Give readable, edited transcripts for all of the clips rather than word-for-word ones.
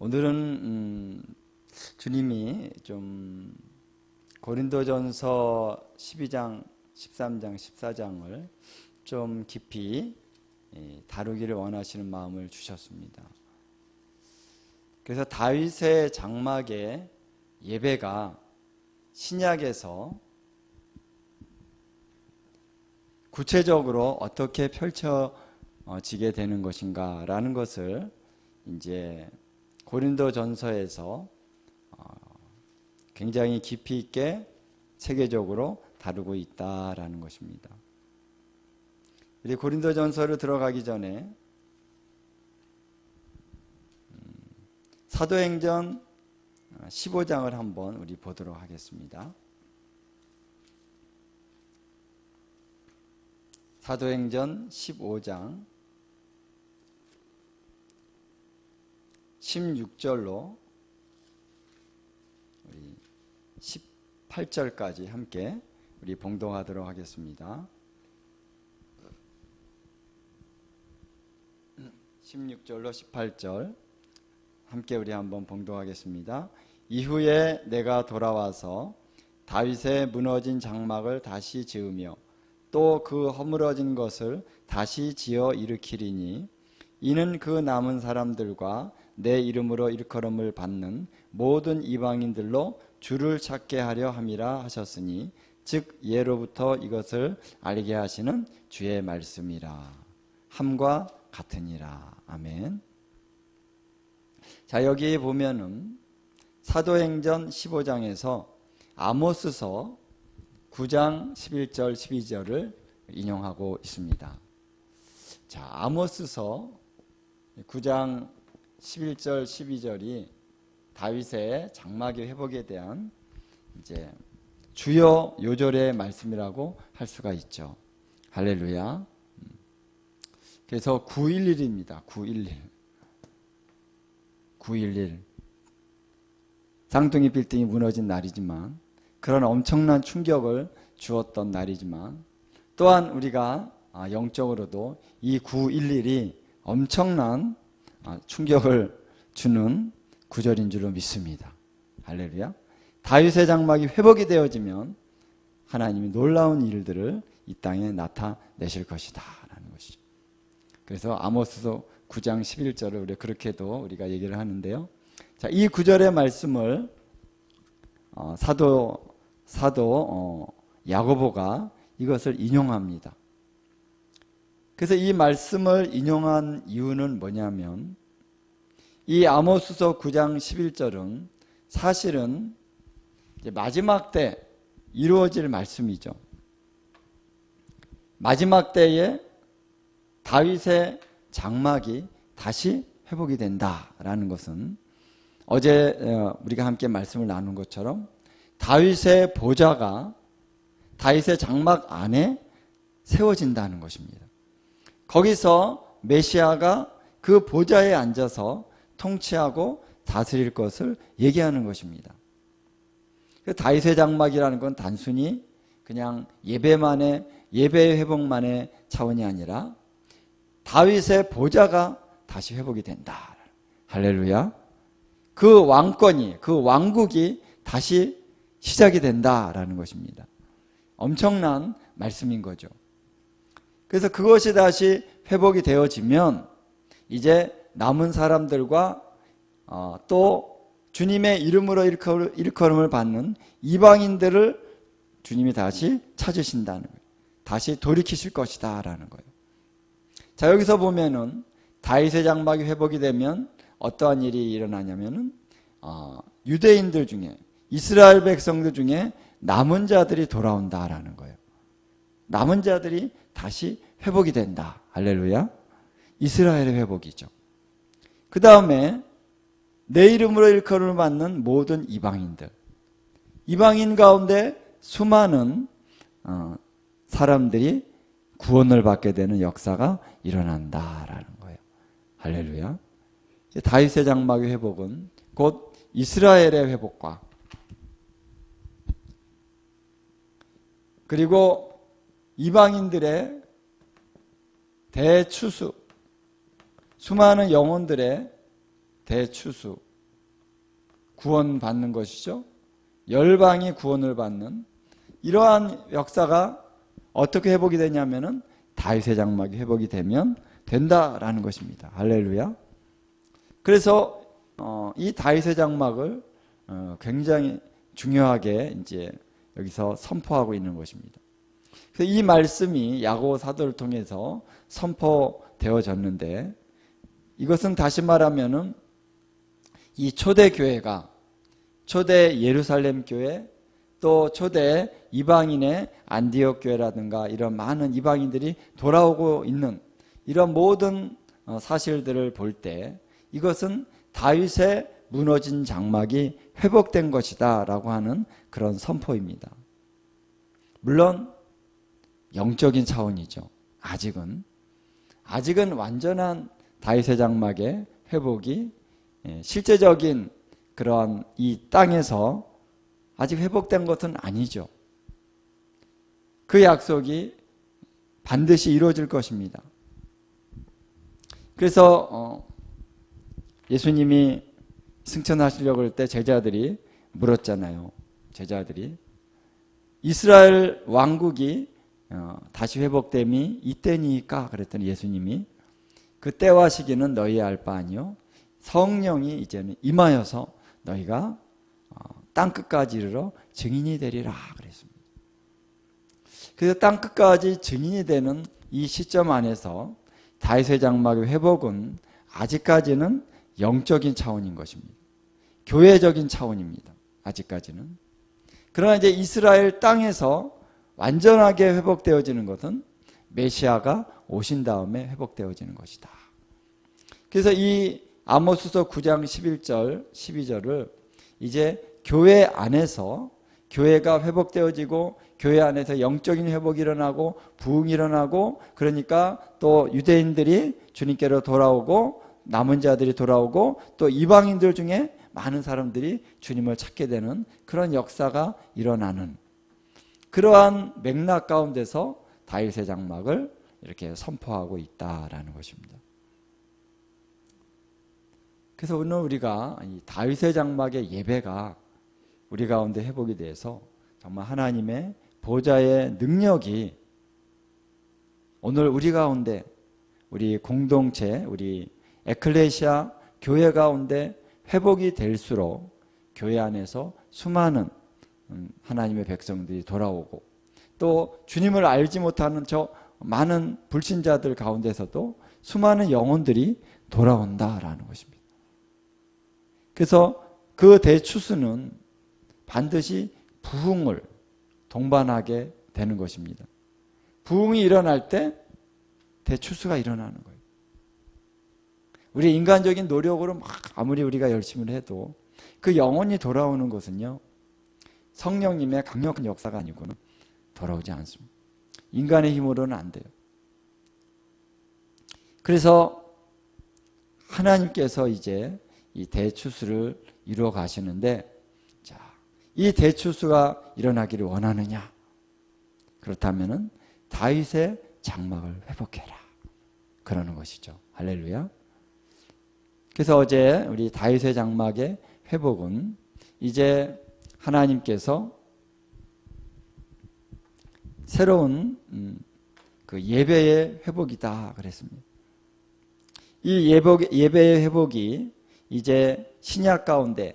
오늘은 주님이 좀 고린도전서 12장, 13장, 14장을 좀 깊이 다루기를 원하시는 마음을 주셨습니다. 그래서 다윗의 장막의 예배가 신약에서 구체적으로 어떻게 펼쳐지게 되는 것인가 라는 것을 이제 고린도전서에서 굉장히 깊이 있게 체계적으로 다루고 있다라는 것입니다. 우리 고린도전서로 들어가기 전에 사도행전 15장을 한번 우리 보도록 하겠습니다. 사도행전 15장 16절로 우리 18절까지 함께 우리 봉독하도록 하겠습니다. 16절로 18절 함께 우리 한번 봉독하겠습니다. 이후에 내가 돌아와서 다윗의 무너진 장막을 다시 지으며 또 그 허물어진 것을 다시 지어 일으키리니 이는 그 남은 사람들과 내 이름으로 일컬음을 받는 모든 이방인들로 주를 찾게 하려 함이라 하셨으니 즉 예로부터 이것을 알게 하시는 주의 말씀이라 함과 같으니라. 아멘. 자, 여기 보면은 사도행전 15장에서 아모스서 9장 11절 12절을 인용하고 있습니다. 자, 아모스서 9장 11절 12절이 다윗의 장막의 회복에 대한 이제 주요 요절의 말씀이라고 할 수가 있죠. 할렐루야. 그래서 911입니다. 911. 쌍둥이 빌딩이 무너진 날이지만 그런 엄청난 충격을 주었던 날이지만 또한 우리가 영적으로도 이 911이 엄청난 충격을 주는 구절인 줄로 믿습니다. 할렐루야. 다윗의 장막이 회복이 되어지면 하나님이 놀라운 일들을 이 땅에 나타내실 것이다 라는 것이죠. 그래서 아모스서 9장 11절을 우리 그렇게도 우리가 얘기를 하는데요. 자, 이 구절의 말씀을 사도 야고보가 이것을 인용합니다. 그래서 이 말씀을 인용한 이유는 뭐냐면 이 아모스서 9장 11절은 사실은 이제 마지막 때 이루어질 말씀이죠. 마지막 때에 다윗의 장막이 다시 회복이 된다라는 것은 어제 우리가 함께 말씀을 나눈 것처럼 다윗의 보좌가 다윗의 장막 안에 세워진다는 것입니다. 거기서 메시아가 그 보좌에 앉아서 통치하고 다스릴 것을 얘기하는 것입니다. 다윗의 장막이라는 건 단순히 그냥 예배 회복만의 차원이 아니라 다윗의 보좌가 다시 회복이 된다. 할렐루야. 그 왕권이, 그 왕국이 다시 시작이 된다라는 것입니다. 엄청난 말씀인 거죠. 그래서 그것이 다시 회복이 되어지면 이제 남은 사람들과 또 주님의 이름으로 일컬음을 받는 이방인들을 주님이 다시 찾으신다는 거예요. 다시 돌이키실 것이다 라는 거예요. 자, 여기서 보면은 다윗의 장막이 회복이 되면 어떠한 일이 일어나냐면은 유대인들 중에 이스라엘 백성들 중에 남은 자들이 돌아온다라는 거예요. 남은 자들이 다시 회복이 된다. 할렐루야. 이스라엘의 회복이죠. 그 다음에 내 이름으로 일컬음을 받는 모든 이방인들, 이방인 가운데 수많은 사람들이 구원을 받게 되는 역사가 일어난다라는 거예요. 할렐루야. 다윗의 장막의 회복은 곧 이스라엘의 회복과 그리고 이방인들의 대추수, 수많은 영혼들의 대추수, 구원받는 것이죠. 열방이 구원을 받는 이러한 역사가 어떻게 회복이 되냐면은 다윗의 장막이 회복이 되면 된다라는 것입니다. 할렐루야. 그래서 이 다윗의 장막을 굉장히 중요하게 이제 여기서 선포하고 있는 것입니다. 그래서 이 말씀이 야고보 사도를 통해서 선포되어졌는데 이것은 다시 말하면은 이 초대 교회가 초대 예루살렘 교회 또 초대 이방인의 안디옥 교회라든가 이런 많은 이방인들이 돌아오고 있는 이런 모든 사실들을 볼 때 이것은 다윗의 무너진 장막이 회복된 것이다 라고 하는 그런 선포입니다. 물론 영적인 차원이죠. 아직은 완전한 다윗의 장막의 회복이 실제적인 그러한 이 땅에서 아직 회복된 것은 아니죠. 그 약속이 반드시 이루어질 것입니다. 그래서 예수님이 승천하시려고 할 때 제자들이 물었잖아요. 제자들이 이스라엘 왕국이 다시 회복됨이 이때니까 그랬더니 예수님이 그 때와 시기는 너희 알 바 아니요 성령이 이제는 임하여서 너희가 땅끝까지 이르러 증인이 되리라 그랬습니다. 그래서 땅끝까지 증인이 되는 이 시점 안에서 다윗의 장막의 회복은 아직까지는 영적인 차원인 것입니다. 교회적인 차원입니다. 아직까지는. 그러나 이제 이스라엘 땅에서 완전하게 회복되어지는 것은 메시아가 오신 다음에 회복되어지는 것이다. 그래서 이 아모스서 9장 11절 12절을 이제 교회 안에서 교회가 회복되어지고 교회 안에서 영적인 회복이 일어나고 부흥이 일어나고 그러니까 또 유대인들이 주님께로 돌아오고 남은 자들이 돌아오고 또 이방인들 중에 많은 사람들이 주님을 찾게 되는 그런 역사가 일어나는 그러한 맥락 가운데서 다윗의 장막을 이렇게 선포하고 있다라는 것입니다. 그래서 오늘 우리가 이 다윗의 장막의 예배가 우리 가운데 회복이 돼서 정말 하나님의 보좌의 능력이 오늘 우리 가운데 우리 공동체 우리 에클레시아 교회 가운데 회복이 될수록 교회 안에서 수많은 하나님의 백성들이 돌아오고 또 주님을 알지 못하는 저 많은 불신자들 가운데서도 수많은 영혼들이 돌아온다라는 것입니다. 그래서 그 대추수는 반드시 부흥을 동반하게 되는 것입니다. 부흥이 일어날 때 대추수가 일어나는 거예요. 우리 인간적인 노력으로 막 아무리 우리가 열심히 해도 그 영혼이 돌아오는 것은요 성령님의 강력한 역사가 아니고는 돌아오지 않습니다. 인간의 힘으로는 안 돼요. 그래서 하나님께서 이제 이 대추수를 이루어 가시는데 자, 이 대추수가 일어나기를 원하느냐? 그렇다면은 다윗의 장막을 회복해라. 그러는 것이죠. 할렐루야. 그래서 어제 우리 다윗의 장막의 회복은 이제 하나님께서 새로운 그 예배의 회복이다 그랬습니다. 이 예배의 회복이 이제 신약 가운데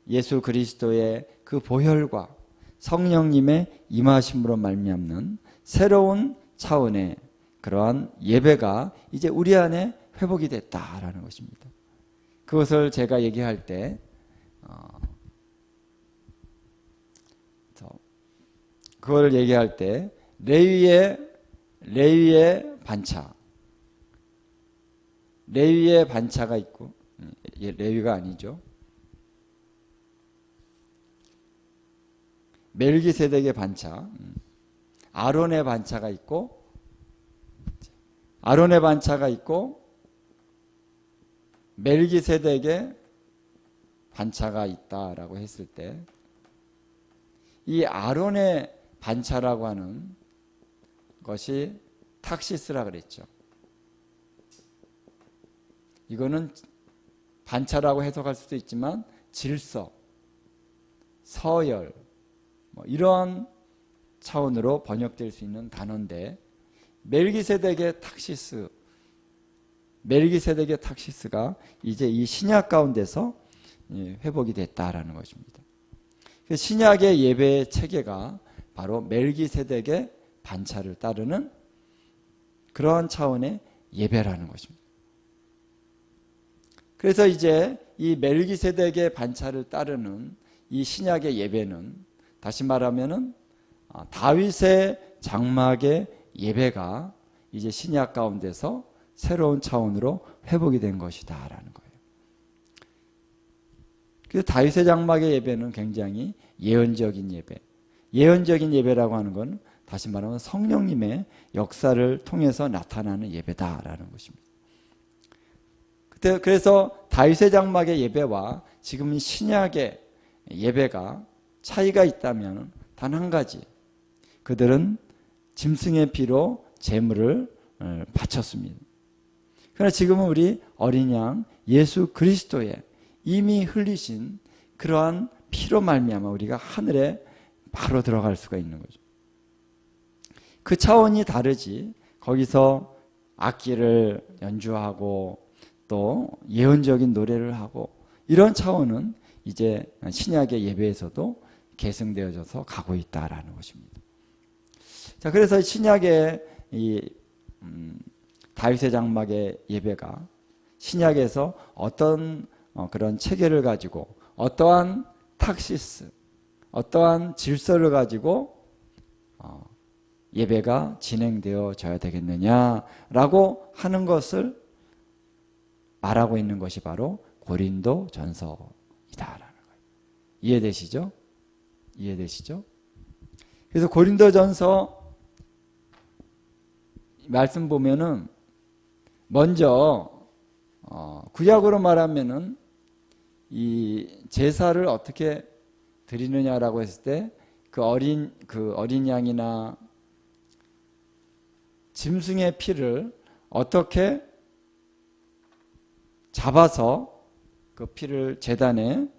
예수 그리스도의 그 보혈과 성령님의 임하심으로 말미암는 새로운 차원의 그러한 예배가 이제 우리 안에 회복이 됐다라는 것입니다. 그것을 제가 얘기할 때 그걸 얘기할 때 레위의 반차가 있고 레위가 아니죠. 멜기세덱의 반차, 아론의 반차가 있고 멜기세덱의 반차가 있다라고 했을 때 이 아론의 반차라고 하는 것이 탁시스라 그랬죠. 이거는 반차라고 해석할 수도 있지만 질서, 서열, 이런 차원으로 번역될 수 있는 단어인데, 멜기세덱의 탁시스가 이제 이 신약 가운데서 회복이 됐다라는 것입니다. 신약의 예배의 체계가 바로 멜기세덱의 반차를 따르는 그러한 차원의 예배라는 것입니다. 그래서 이제 이 멜기세덱의 반차를 따르는 이 신약의 예배는 다시 말하면은 다윗의 장막의 예배가 이제 신약 가운데서 새로운 차원으로 회복이 된 것이다라는 거예요. 그래서 다윗의 장막의 예배는 굉장히 예언적인 예배. 예언적인 예배라고 하는 건 다시 말하면 성령님의 역사를 통해서 나타나는 예배다라는 것입니다. 그래서 다윗의 장막의 예배와 지금 신약의 예배가 차이가 있다면 단 한 가지, 그들은 짐승의 피로 제물을 바쳤습니다. 그러나 지금은 우리 어린 양 예수 그리스도의 이미 흘리신 그러한 피로 말미암아 우리가 하늘에 바로 들어갈 수가 있는 거죠. 그 차원이 다르지. 거기서 악기를 연주하고 또 예언적인 노래를 하고 이런 차원은 이제 신약의 예배에서도 계승되어져서 가고 있다라는 것입니다. 자, 그래서 신약의 이 다윗의 장막의 예배가 신약에서 어떤 그런 체계를 가지고 어떠한 탁시스, 어떠한 질서를 가지고 예배가 진행되어져야 되겠느냐라고 하는 것을 말하고 있는 것이 바로 고린도전서이다라는 거예요. 이해되시죠? 이해되시죠? 그래서 고린도전서 말씀 보면은 먼저 구약으로 말하면은 이 제사를 어떻게 드리느냐라고 했을 때 그 어린 양이나 짐승의 피를 어떻게 잡아서 그 피를 제단에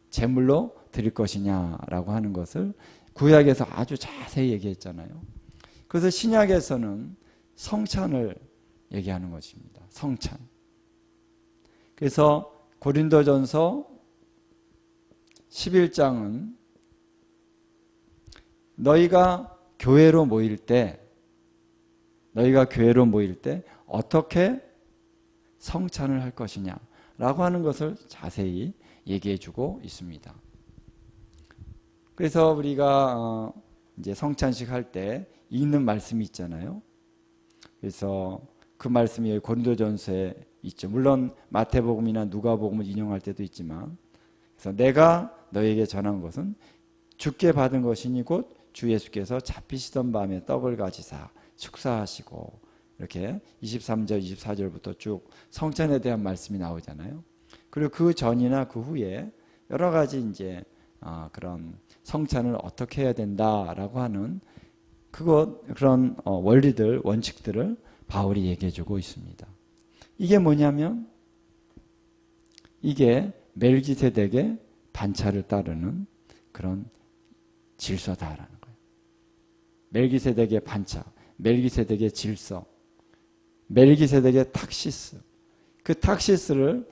제물로 드릴 것이냐라고 하는 것을 구약에서 아주 자세히 얘기했잖아요. 그래서 신약에서는 성찬을 얘기하는 것입니다. 성찬. 그래서 고린도전서 11장은 너희가 교회로 모일 때 어떻게 성찬을 할 것이냐라고 하는 것을 자세히 얘기해 주고 있습니다. 그래서 우리가 이제 성찬식 할 때 읽는 말씀이 있잖아요. 그래서 그 말씀이 여기 고린도전서에 있죠. 물론 마태복음이나 누가복음을 인용할 때도 있지만, 그래서 내가 너에게 전한 것은 주께 받은 것이니 곧 주 예수께서 잡히시던 밤에 떡을 가지사 축사하시고, 이렇게 23절 24절부터 쭉 성찬에 대한 말씀이 나오잖아요. 그리고 그 전이나 그 후에 여러 가지 이제 그런 성찬을 어떻게 해야 된다라고 하는 그런 원리들, 원칙들을 바울이 얘기해주고 있습니다. 이게 뭐냐면 이게 멜기세덱의 반차를 따르는 그런 질서다라는 거예요. 멜기세덱의 반차, 멜기세덱의 질서, 멜기세덱의 탁시스. 그 탁시스를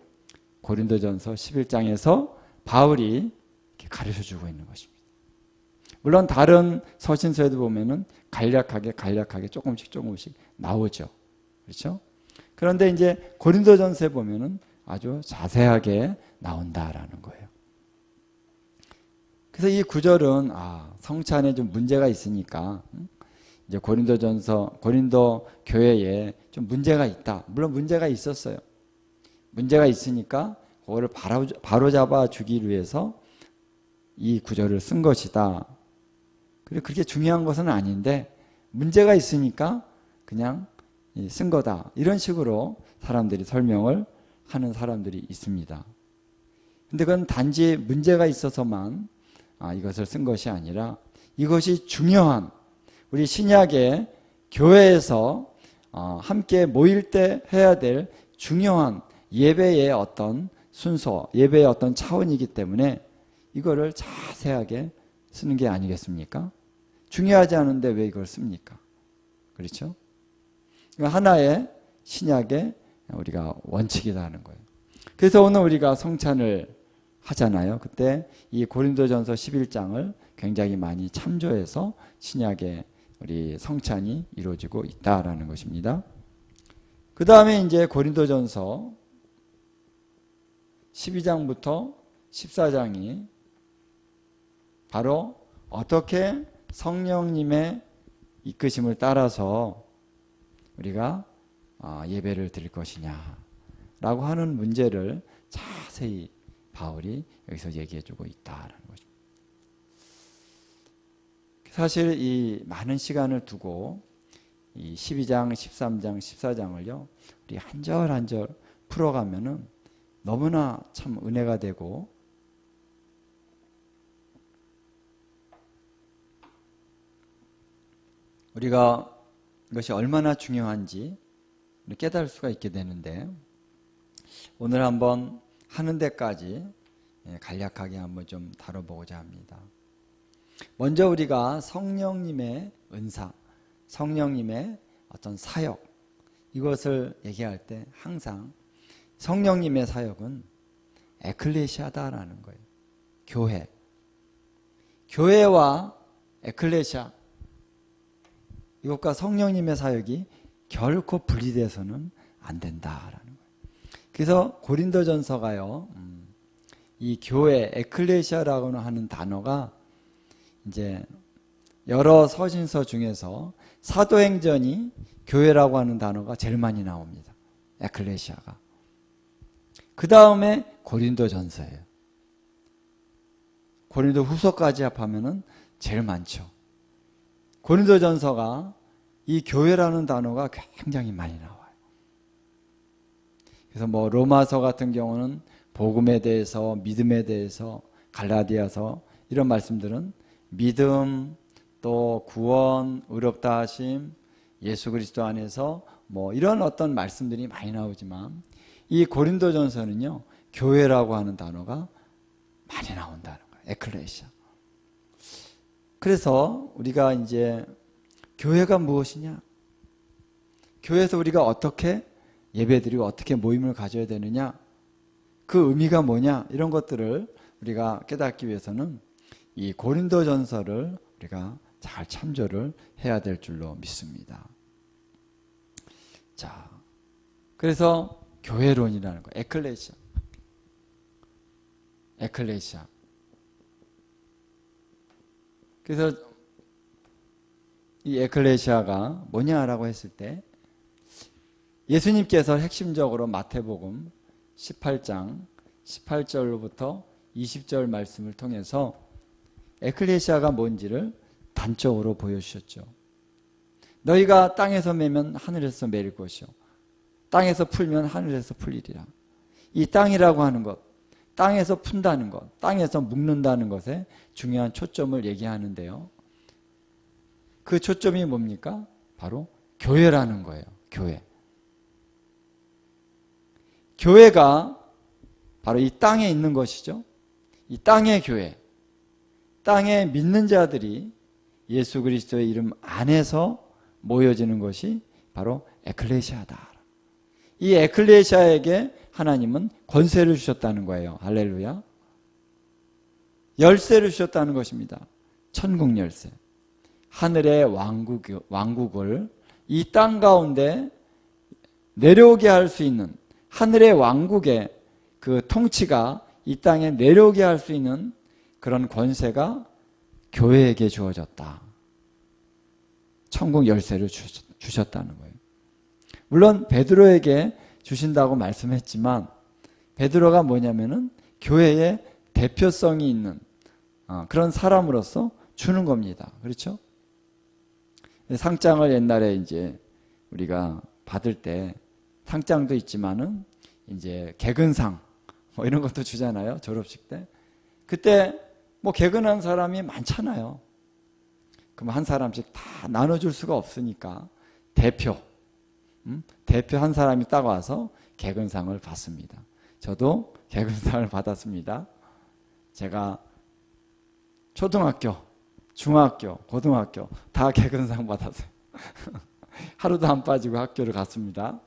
고린도전서 11장에서 바울이 가르쳐주고 있는 것입니다. 물론 다른 서신서에도 보면은 간략하게 조금씩 나오죠. 그렇죠? 그런데 이제 고린도전서에 보면은 아주 자세하게 나온다라는 거예요. 그래서 이 구절은 성찬에 좀 문제가 있으니까 이제 고린도 교회에 좀 문제가 있다. 물론 문제가 있었어요. 문제가 있으니까 그거를 바로잡아 주기 위해서 이 구절을 쓴 것이다. 그리고 그렇게 중요한 것은 아닌데 문제가 있으니까 그냥 쓴 거다. 이런 식으로 사람들이 설명을 하는 사람들이 있습니다. 근데 그건 단지 문제가 있어서만 이것을 쓴 것이 아니라 이것이 중요한 우리 신약의 교회에서 함께 모일 때 해야 될 중요한 예배의 어떤 순서, 예배의 어떤 차원이기 때문에 이거를 자세하게 쓰는 게 아니겠습니까? 중요하지 않은데 왜 이걸 씁니까? 그렇죠? 하나의 신약의 우리가 원칙이다 하는 거예요. 그래서 오늘 우리가 성찬을 하잖아요. 그때 이 고린도전서 11장을 굉장히 많이 참조해서 신약의 우리 성찬이 이루어지고 있다라는 것입니다. 그 다음에 이제 고린도전서 12장부터 14장이 바로 어떻게 성령님의 이끄심을 따라서 우리가 예배를 드릴 것이냐라고 하는 문제를 자세히 바울이 여기서 얘기해주고 있다라는 것입니다. 사실 이 많은 시간을 두고 이 12장, 13장, 14장을요 우리 한 절 한 절 풀어가면은 너무나 참 은혜가 되고 우리가 이것이 얼마나 중요한지 깨달을 수가 있게 되는데 오늘 한번 하는 데까지 간략하게 한번 좀 다뤄보고자 합니다. 먼저 우리가 성령님의 은사, 성령님의 어떤 사역 이것을 얘기할 때 항상 성령님의 사역은 에클레시아다라는 거예요. 교회. 교회와 에클레시아 이것과 성령님의 사역이 결코 분리돼서는 안 된다라는 거예요. 그래서 고린도전서가요. 이 교회 에클레시아라고 하는 단어가 이제 여러 서신서 중에서 사도행전이 교회라고 하는 단어가 제일 많이 나옵니다. 에클레시아가. 그 다음에 고린도전서예요. 고린도 후서까지 합하면은 제일 많죠. 고린도전서가 이 교회라는 단어가 굉장히 많이 나와요. 그래서 뭐 로마서 같은 경우는 복음에 대해서, 믿음에 대해서, 갈라디아서 이런 말씀들은 믿음, 또 구원, 의롭다 하심, 예수 그리스도 안에서 뭐 이런 어떤 말씀들이 많이 나오지만 이 고린도전서는요 교회라고 하는 단어가 많이 나온다는 거예요. 에클레시아. 그래서 우리가 이제 교회가 무엇이냐? 교회에서 우리가 어떻게 예배드리고 어떻게 모임을 가져야 되느냐? 그 의미가 뭐냐? 이런 것들을 우리가 깨닫기 위해서는 이 고린도전서를 우리가 잘 참조를 해야 될 줄로 믿습니다. 자, 그래서 교회론이라는 거, 에클레시아. 에클레시아. 그래서 이 에클레시아가 뭐냐라고 했을 때 예수님께서 핵심적으로 마태복음 18장 18절로부터 20절 말씀을 통해서 에클레시아가 뭔지를 단적으로 보여주셨죠. 너희가 땅에서 매면 하늘에서 매일 것이요 땅에서 풀면 하늘에서 풀리리라. 이 땅이라고 하는 것, 땅에서 푼다는 것, 땅에서 묶는다는 것에 중요한 초점을 얘기하는데요. 그 초점이 뭡니까? 바로 교회라는 거예요. 교회. 교회가 바로 이 땅에 있는 것이죠. 이 땅의 교회. 땅에 믿는 자들이 예수 그리스도의 이름 안에서 모여지는 것이 바로 에클레시아다. 이 에클레시아에게 하나님은 권세를 주셨다는 거예요. 할렐루야. 열쇠를 주셨다는 것입니다. 천국 열쇠. 하늘의 왕국을 이 땅 가운데 내려오게 할 수 있는 하늘의 왕국의 그 통치가 이 땅에 내려오게 할 수 있는 그런 권세가 교회에게 주어졌다. 천국 열쇠를 주셨다는 거예요. 물론 베드로에게 주신다고 말씀했지만 베드로가 뭐냐면은 교회의 대표성이 있는 그런 사람으로서 주는 겁니다. 그렇죠? 상장을 옛날에 이제 우리가 받을 때 상장도 있지만은 이제 개근상 뭐 이런 것도 주잖아요. 졸업식 때. 그때 뭐 개근한 사람이 많잖아요. 그럼 한 사람씩 다 나눠줄 수가 없으니까 대표 한 사람이 딱 와서 개근상을 받습니다. 저도 개근상을 받았습니다. 제가 초등학교, 중학교, 고등학교 다 개근상 받았어요. 하루도 안 빠지고 학교를 갔습니다.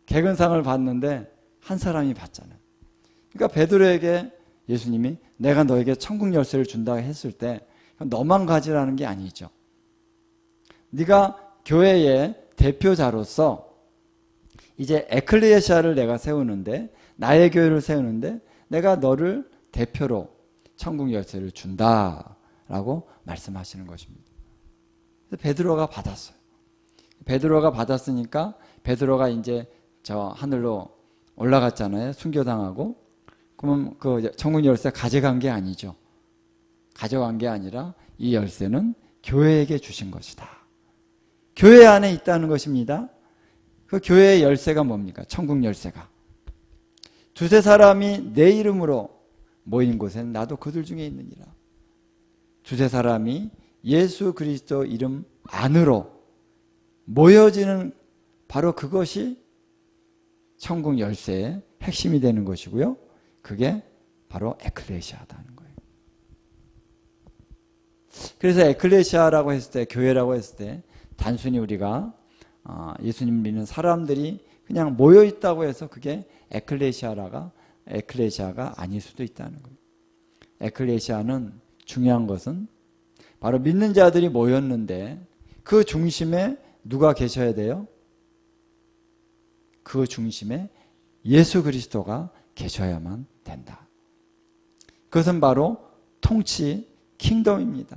개근상을 받는데 한 사람이 받잖아요. 그러니까 베드로에게 예수님이 내가 너에게 천국 열쇠를 준다 했을 때 너만 가지라는 게 아니죠. 네가 교회의 대표자로서 이제 에클레시아를 내가 세우는데, 나의 교회를 세우는데 내가 너를 대표로 천국 열쇠를 준다라고 말씀하시는 것입니다. 그래서 베드로가 받았어요. 베드로가 받았으니까 베드로가 이제 저 하늘로 올라갔잖아요. 순교당하고. 그러면 그 천국 열쇠 가져간 게 아니죠. 가져간 게 아니라 이 열쇠는 교회에게 주신 것이다. 교회 안에 있다는 것입니다. 그 교회의 열쇠가 뭡니까? 천국 열쇠가. 두세 사람이 내 이름으로 모인 곳에는 나도 그들 중에 있느니라. 두세 사람이 예수 그리스도 이름 안으로 모여지는 바로 그것이 천국 열쇠의 핵심이 되는 것이고요. 그게 바로 에클레시아다는 거예요. 그래서 에클레시아라고 했을 때, 교회라고 했을 때 단순히 우리가 예수님 믿는 사람들이 그냥 모여 있다고 해서 그게 에클레시아가 아닐 수도 있다는 거예요. 에클레시아는 중요한 것은 바로 믿는 자들이 모였는데 그 중심에 누가 계셔야 돼요? 그 중심에 예수 그리스도가 계셔야만 된다. 그것은 바로 통치 킹덤입니다.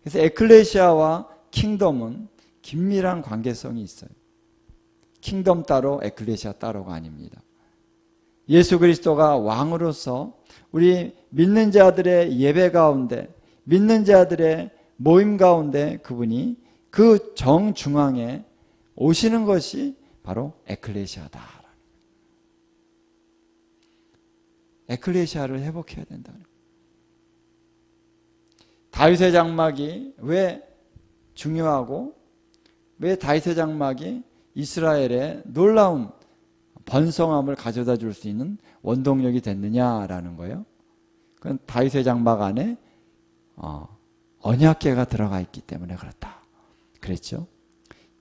그래서 에클레시아와 킹덤은 긴밀한 관계성이 있어요. 킹덤 따로 에클레시아 따로가 아닙니다. 예수 그리스도가 왕으로서 우리 믿는 자들의 예배 가운데, 믿는 자들의 모임 가운데 그분이 그 정중앙에 오시는 것이 바로 에클레시아다. 에클레시아를 회복해야 된다는 거예요. 다윗의 장막이 왜 중요하고 왜 다윗의 장막이 이스라엘의 놀라운 번성함을 가져다 줄 수 있는 원동력이 됐느냐라는 거예요. 그건 다윗의 장막 안에 언약궤가 들어가 있기 때문에 그렇다. 그랬죠.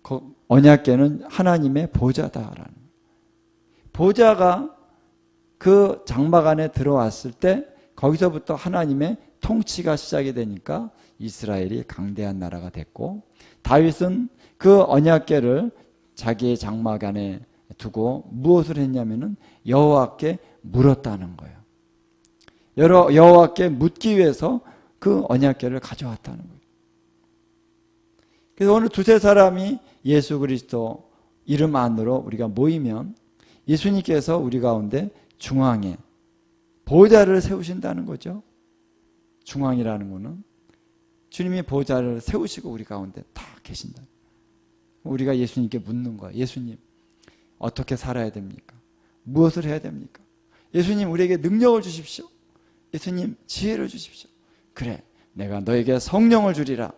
그 언약궤는 하나님의 보좌다라는 거예요. 보좌가 그 장막 안에 들어왔을 때 거기서부터 하나님의 통치가 시작이 되니까 이스라엘이 강대한 나라가 됐고, 다윗은 그 언약궤를 자기의 장막 안에 두고 무엇을 했냐면은 여호와께 물었다는 거예요. 여호와께 묻기 위해서 그 언약궤를 가져왔다는 거예요. 그래서 오늘 두세 사람이 예수 그리스도 이름 안으로 우리가 모이면 예수님께서 우리 가운데 중앙에 보좌를 세우신다는 거죠. 중앙이라는 것은 주님이 보좌를 세우시고 우리 가운데 다 계신다. 우리가 예수님께 묻는 거예요. 예수님, 어떻게 살아야 됩니까? 무엇을 해야 됩니까? 예수님, 우리에게 능력을 주십시오. 예수님, 지혜를 주십시오. 그래, 내가 너에게 성령을 주리라.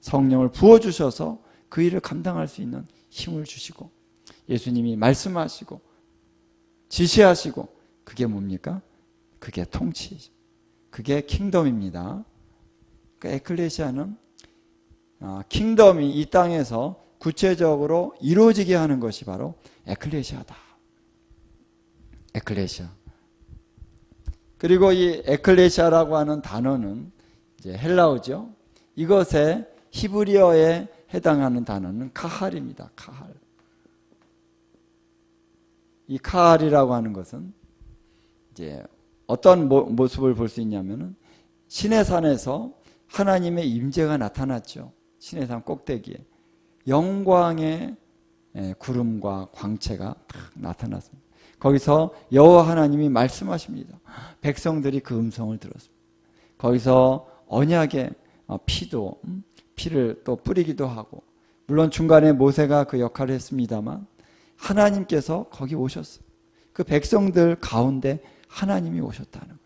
성령을 부어주셔서 그 일을 감당할 수 있는 힘을 주시고, 예수님이 말씀하시고 지시하시고, 그게 뭡니까? 그게 통치이죠. 그게 킹덤입니다. 그러니까 에클레시아는 킹덤이 이 땅에서 구체적으로 이루어지게 하는 것이 바로 에클레시아다. 에클레시아. 그리고 이 에클레시아라고 하는 단어는 이제 헬라어죠. 이것의 히브리어에 해당하는 단어는 카할입니다. 카할. 이 카할이라고 하는 것은 이제 어떤 모습을 볼 수 있냐면은 시내산에서 하나님의 임재가 나타났죠. 시내산 꼭대기에 영광의 구름과 광채가 딱 나타났습니다. 거기서 여호와 하나님이 말씀하십니다. 백성들이 그 음성을 들었습니다. 거기서 언약의 피를 또 뿌리기도 하고, 물론 중간에 모세가 그 역할을 했습니다만 하나님께서 거기 오셨어요. 그 백성들 가운데 하나님이 오셨다는 거예요.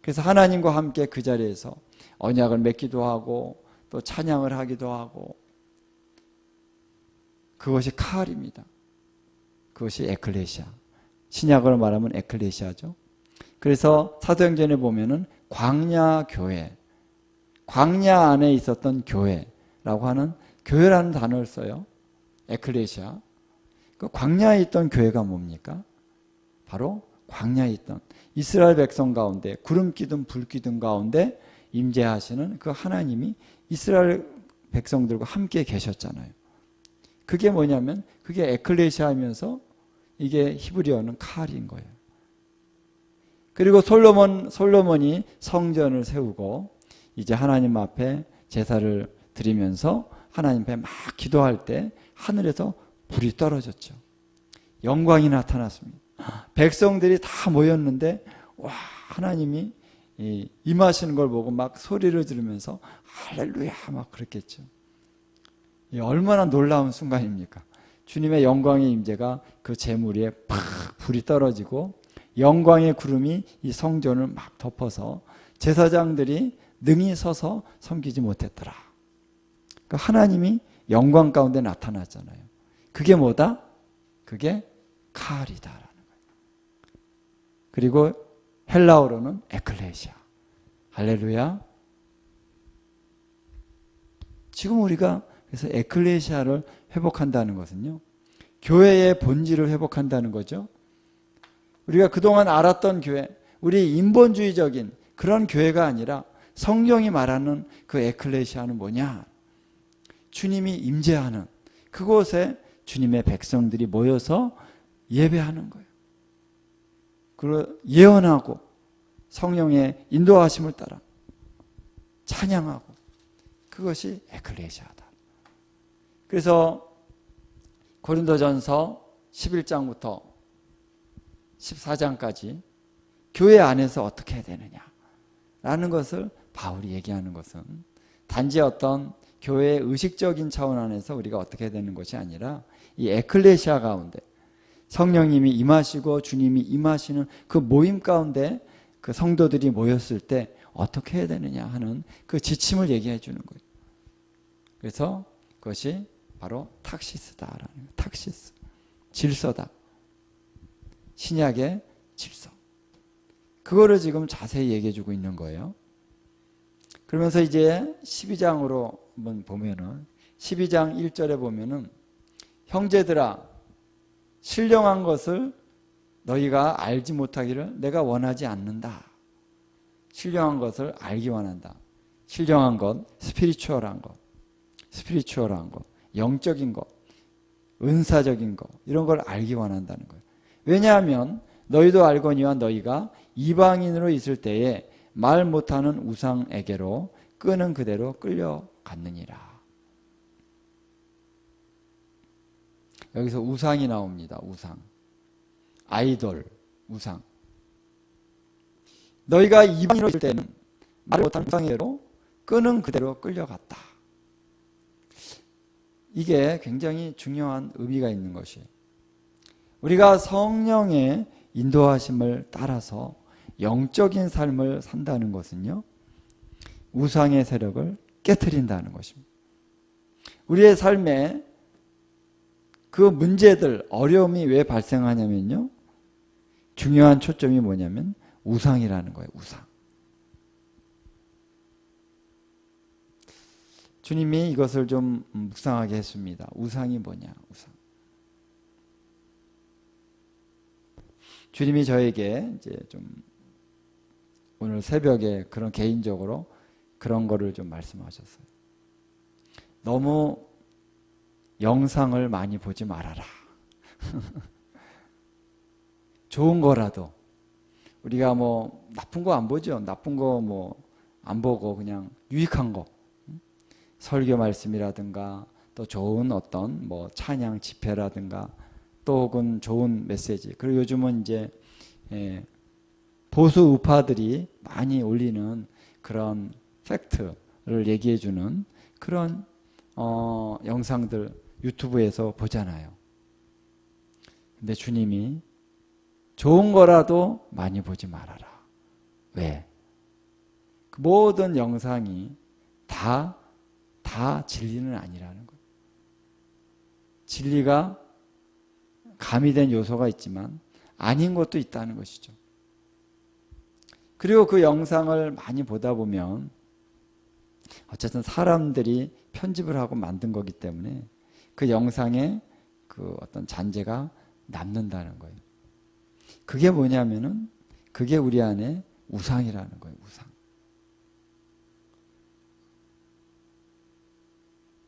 그래서 하나님과 함께 그 자리에서 언약을 맺기도 하고 또 찬양을 하기도 하고, 그것이 카할입니다. 그것이 에클레시아. 신약으로 말하면 에클레시아죠. 그래서 사도행전에 보면은 광야 교회, 광야 안에 있었던 교회라고 하는 교회라는 단어를 써요. 에클레시아. 그 광야에 있던 교회가 뭡니까? 바로 광야에 있던 이스라엘 백성 가운데 구름 기둥 불 기둥 가운데 임재하시는 그 하나님이 이스라엘 백성들과 함께 계셨잖아요. 그게 뭐냐면 그게 에클레시아이면서 이게 히브리어는 칼인 거예요. 그리고 솔로몬이 성전을 세우고 이제 하나님 앞에 제사를 드리면서 하나님 앞에 막 기도할 때 하늘에서 불이 떨어졌죠. 영광이 나타났습니다. 백성들이 다 모였는데 와, 하나님이 임하시는 걸 보고 막 소리를 지르면서 할렐루야 막 그랬겠죠. 얼마나 놀라운 순간입니까? 주님의 영광의 임재가 그 제물 위에 팍 불이 떨어지고 영광의 구름이 이 성전을 막 덮어서 제사장들이 능히 서서 섬기지 못했더라. 그러니까 하나님이 영광 가운데 나타났잖아요. 그게 뭐다? 그게 칼이다라는 거예요. 그리고 헬라어로는 에클레시아. 할렐루야. 지금 우리가 그래서 에클레시아를 회복한다는 것은요, 교회의 본질을 회복한다는 거죠. 우리가 그동안 알았던 교회, 우리 인본주의적인 그런 교회가 아니라 성경이 말하는 그 에클레시아는 뭐냐? 주님이 임재하는 그곳에 주님의 백성들이 모여서 예배하는 거예요. 그리고 예언하고 성령의 인도하심을 따라 찬양하고 그것이 에클레시아다. 그래서 고린도전서 11장부터 14장까지 교회 안에서 어떻게 해야 되느냐라는 것을 바울이 얘기하는 것은 단지 어떤 교회의 의식적인 차원 안에서 우리가 어떻게 해야 되는 것이 아니라 이 에클레시아 가운데 성령님이 임하시고 주님이 임하시는 그 모임 가운데 그 성도들이 모였을 때 어떻게 해야 되느냐 하는 그 지침을 얘기해 주는 거예요. 그래서 그것이 바로 탁시스다라는 거예요. 탁시스. 질서다. 신약의 질서. 그거를 지금 자세히 얘기해 주고 있는 거예요. 그러면서 이제 12장으로 한번 보면은 12장 1절에 보면은 형제들아 신령한 것을 너희가 알지 못하기를 내가 원하지 않는다. 신령한 것을 알기 원한다. 신령한 것, 스피리추얼한 것, 영적인 것, 은사적인 것 이런 걸 알기 원한다는 거예요. 왜냐하면 너희도 알거니와 너희가 이방인으로 있을 때에 말 못하는 우상에게로 끄는 그대로 끌려갔느니라. 여기서 우상이 나옵니다. 우상. 아이돌, 우상. 너희가 이방인으로 있을 때는 말 못하는 우상에게로 끄는 그대로 끌려갔다. 이게 굉장히 중요한 의미가 있는 것이에요. 우리가 성령의 인도하심을 따라서 영적인 삶을 산다는 것은요, 우상의 세력을 깨트린다는 것입니다. 우리의 삶에 그 문제들, 어려움이 왜 발생하냐면요, 중요한 초점이 뭐냐면 우상이라는 거예요. 우상. 주님이 이것을 좀 묵상하게 했습니다. 우상이 뭐냐? 우상. 주님이 저에게 이제 좀 오늘 새벽에 그런 개인적으로 그런 거를 좀 말씀하셨어요. 너무 영상을 많이 보지 말아라. 좋은 거라도 우리가 뭐 나쁜 거 안 보죠. 나쁜 거 뭐 안 보고 그냥 유익한 거, 설교 말씀이라든가 또 좋은 어떤 뭐 찬양 집회라든가 또 혹은 좋은 메시지. 그리고 요즘은 이제 보수 우파들이 많이 올리는 그런 팩트를 얘기해 주는 그런 영상들 유튜브에서 보잖아요. 근데 주님이 좋은 거라도 많이 보지 말아라. 왜? 그 모든 영상이 다 진리는 아니라는 거예요. 진리가 가미된 요소가 있지만 아닌 것도 있다는 것이죠. 그리고 그 영상을 많이 보다 보면 어쨌든 사람들이 편집을 하고 만든 거기 때문에 그 영상에 그 어떤 잔재가 남는다는 거예요. 그게 뭐냐면은 그게 우리 안에 우상이라는 거예요. 우상.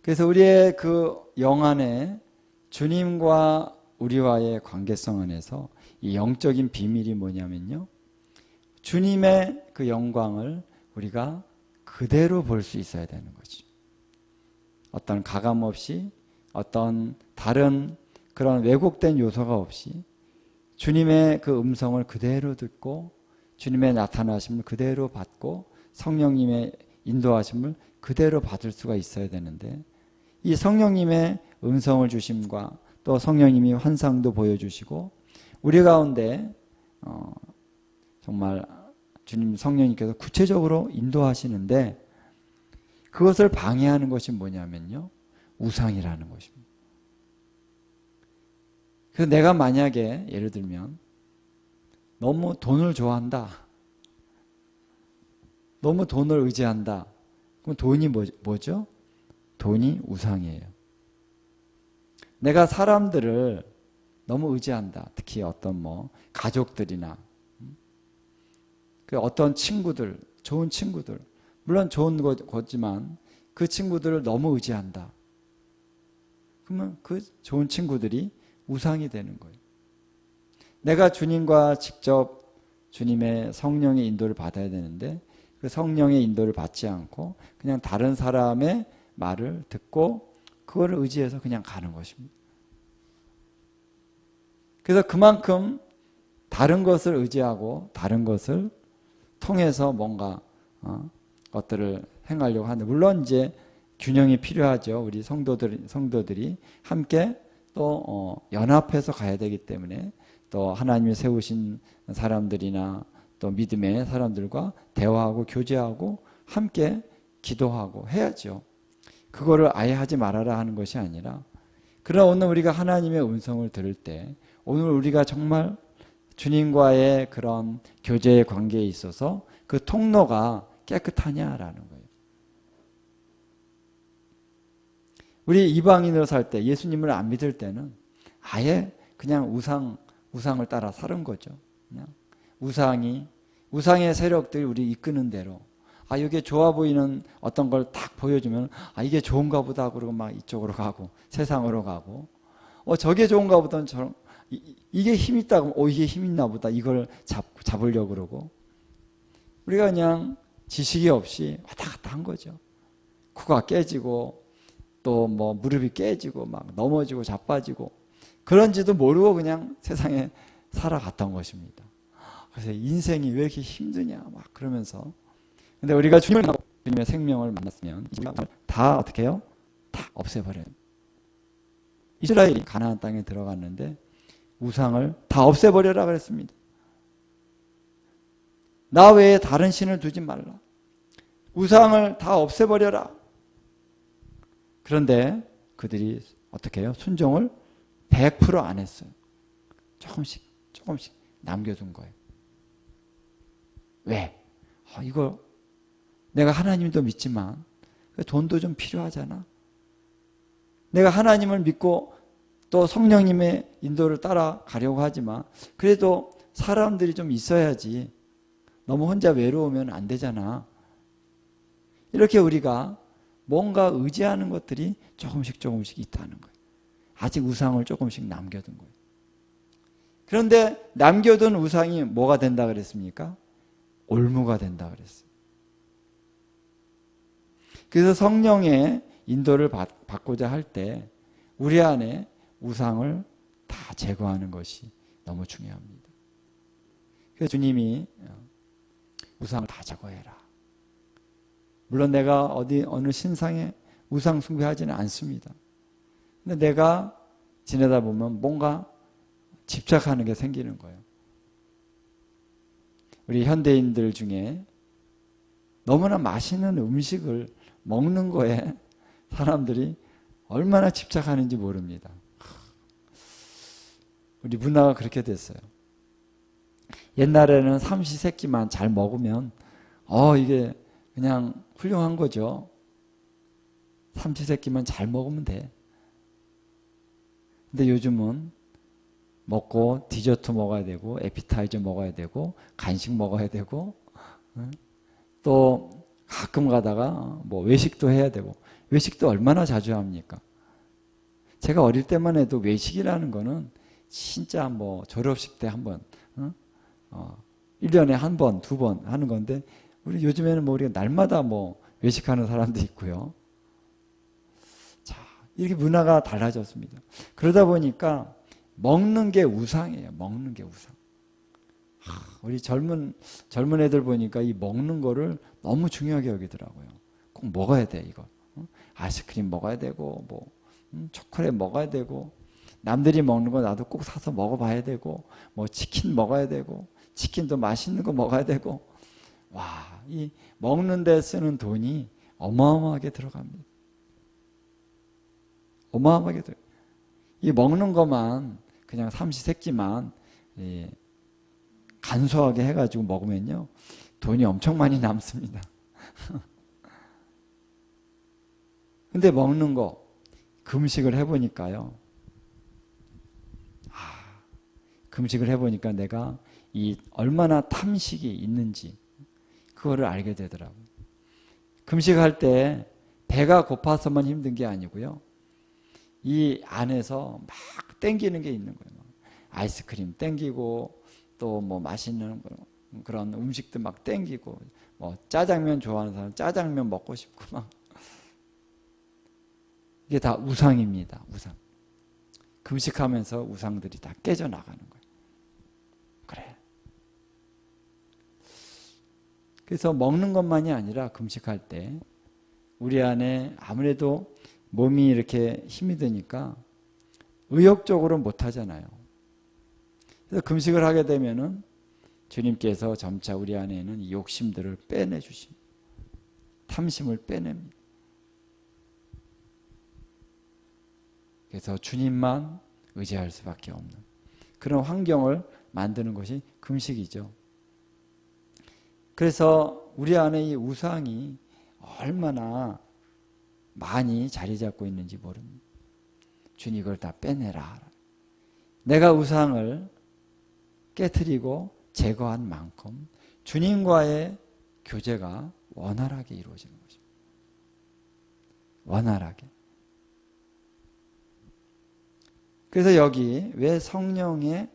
그래서 우리의 그 영 안에 주님과 우리와의 관계성 안에서 이 영적인 비밀이 뭐냐면요. 주님의 그 영광을 우리가 그대로 볼 수 있어야 되는 거죠. 어떤 가감 없이 어떤 다른 그런 왜곡된 요소가 없이 주님의 그 음성을 그대로 듣고 주님의 나타나심을 그대로 받고 성령님의 인도하심을 그대로 받을 수가 있어야 되는데 이 성령님의 음성을 주심과 또 성령님이 환상도 보여주시고 우리 가운데 정말 주님 성령님께서 구체적으로 인도하시는데 그것을 방해하는 것이 뭐냐면요. 우상이라는 것입니다. 그래서 내가 만약에 예를 들면 너무 돈을 좋아한다. 너무 돈을 의지한다. 그럼 돈이 뭐죠? 돈이 우상이에요. 내가 사람들을 너무 의지한다. 특히 어떤 가족들이나 그 어떤 친구들, 좋은 친구들, 물론 좋은 거지만 그 친구들을 너무 의지한다. 그러면 그 좋은 친구들이 우상이 되는 거예요. 내가 주님과 직접 주님의 성령의 인도를 받아야 되는데 그 성령의 인도를 받지 않고 그냥 다른 사람의 말을 듣고 그거를 의지해서 그냥 가는 것입니다. 그래서 그만큼 다른 것을 의지하고 다른 것을 통해서 뭔가 것들을 행하려고 하는데 물론 이제 균형이 필요하죠. 우리 성도들이 함께 또 연합해서 가야 되기 때문에 또 하나님이 세우신 사람들이나 또 믿음의 사람들과 대화하고 교제하고 함께 기도하고 해야죠. 그거를 아예 하지 말아라 하는 것이 아니라 그러나 오늘 우리가 하나님의 음성을 들을 때 오늘 우리가 정말 주님과의 그런 교제의 관계에 있어서 그 통로가 깨끗하냐라는 거예요. 우리 이방인으로 살 때 예수님을 안 믿을 때는 아예 그냥 우상을 따라 사는 거죠. 그냥 우상의 세력들이 우리 이끄는 대로 이게 좋아 보이는 어떤 걸 딱 보여주면 이게 좋은가 보다 그러고 막 이쪽으로 가고 세상으로 가고 저게 좋은가 보다 저런 이게 힘 있다고 이게 힘 있나 보다 이걸 잡으려고 그러고 우리가 그냥 지식이 없이 왔다 갔다 한 거죠. 코가 깨지고 또 무릎이 깨지고 막 넘어지고 자빠지고 그런지도 모르고 그냥 세상에 살아갔던 것입니다. 그래서 인생이 왜 이렇게 힘드냐 막 그러면서 근데 우리가 주님의 생명을 만났으면 다 어떻게 해요? 다 없애버려요. 이스라엘이 가나안 땅에 들어갔는데 우상을 다 없애버려라 그랬습니다. 나 외에 다른 신을 두지 말라. 우상을 다 없애버려라. 그런데 그들이 어떻게 해요? 순종을 100% 안 했어요. 조금씩 남겨둔 거예요. 왜? 이거 내가 하나님도 믿지만 돈도 좀 필요하잖아. 내가 하나님을 믿고 또 성령님의 인도를 따라가려고 하지만 그래도 사람들이 좀 있어야지. 너무 혼자 외로우면 안 되잖아. 이렇게 우리가 뭔가 의지하는 것들이 조금씩 있다는 거예요. 아직 우상을 조금씩 남겨둔 거예요. 그런데 남겨둔 우상이 뭐가 된다 그랬습니까? 올무가 된다 그랬어요. 그래서 성령의 인도를 받고자 할 때 우리 안에 우상을 다 제거하는 것이 너무 중요합니다. 그래서 주님이 우상을 다 제거해라. 물론 내가 어느 신상에 우상 숭배하지는 않습니다. 근데 내가 지내다 보면 뭔가 집착하는 게 생기는 거예요. 우리 현대인들 중에 너무나 맛있는 음식을 먹는 거에 사람들이 얼마나 집착하는지 모릅니다. 우리 문화가 그렇게 됐어요. 옛날에는 삼시세끼만 잘 먹으면 이게 그냥 훌륭한 거죠. 삼시세끼만 잘 먹으면 돼. 근데 요즘은 먹고 디저트 먹어야 되고 에피타이저 먹어야 되고 간식 먹어야 되고 또 가끔 가다가 뭐 외식도 해야 되고 외식도 얼마나 자주 합니까? 제가 어릴 때만 해도 외식이라는 거는 진짜 뭐 졸업식 때 한 번, 1년에 한 번, 두 번 하는 건데 우리 요즘에는 뭐 우리가 날마다 뭐 외식하는 사람도 있고요. 자, 이렇게 문화가 달라졌습니다. 그러다 보니까 먹는 게 우상이에요. 먹는 게 우상. 우리 젊은 애들 보니까 이 먹는 거를 너무 중요하게 여기더라고요. 꼭 먹어야 돼 이거. 아이스크림 먹어야 되고 뭐 초콜릿 먹어야 되고 남들이 먹는 거 나도 꼭 사서 먹어봐야 되고 뭐 치킨 먹어야 되고 치킨도 맛있는 거 먹어야 되고 와, 이 먹는 데 쓰는 돈이 어마어마하게 들어갑니다. 어마어마하게 들어요. 이 먹는 것만 그냥 삼시세끼만 간소하게 해가지고 먹으면요 돈이 엄청 많이 남습니다. 근데 먹는 거 금식을 해보니까요, 금식을 해보니까 내가 이 얼마나 탐식이 있는지 그거를 알게 되더라고요. 금식할 때 배가 고파서만 힘든 게 아니고요, 이 안에서 막 땡기는 게 있는 거예요. 아이스크림 땡기고 또 뭐 맛있는 그런 음식도 막 땡기고 뭐 짜장면 좋아하는 사람 짜장면 먹고 싶고 막 이게 다 우상입니다. 우상. 금식하면서 우상들이 다 깨져나가는 거예요. 그래. 그래서 먹는 것만이 아니라 금식할 때 우리 안에 아무래도 몸이 이렇게 힘이 드니까 의욕적으로 못 하잖아요. 그래서 금식을 하게 되면은 주님께서 점차 우리 안에 있는 이 욕심들을 빼내 주십니다. 탐심을 빼냅니다. 그래서 주님만 의지할 수밖에 없는 그런 환경을 만드는 것이 금식이죠. 그래서 우리 안에 이 우상이 얼마나 많이 자리 잡고 있는지 모릅니다. 주님 이걸 다 빼내라. 내가 우상을 깨트리고 제거한 만큼 주님과의 교제가 원활하게 이루어지는 것입니다. 원활하게. 그래서 여기 왜 성령의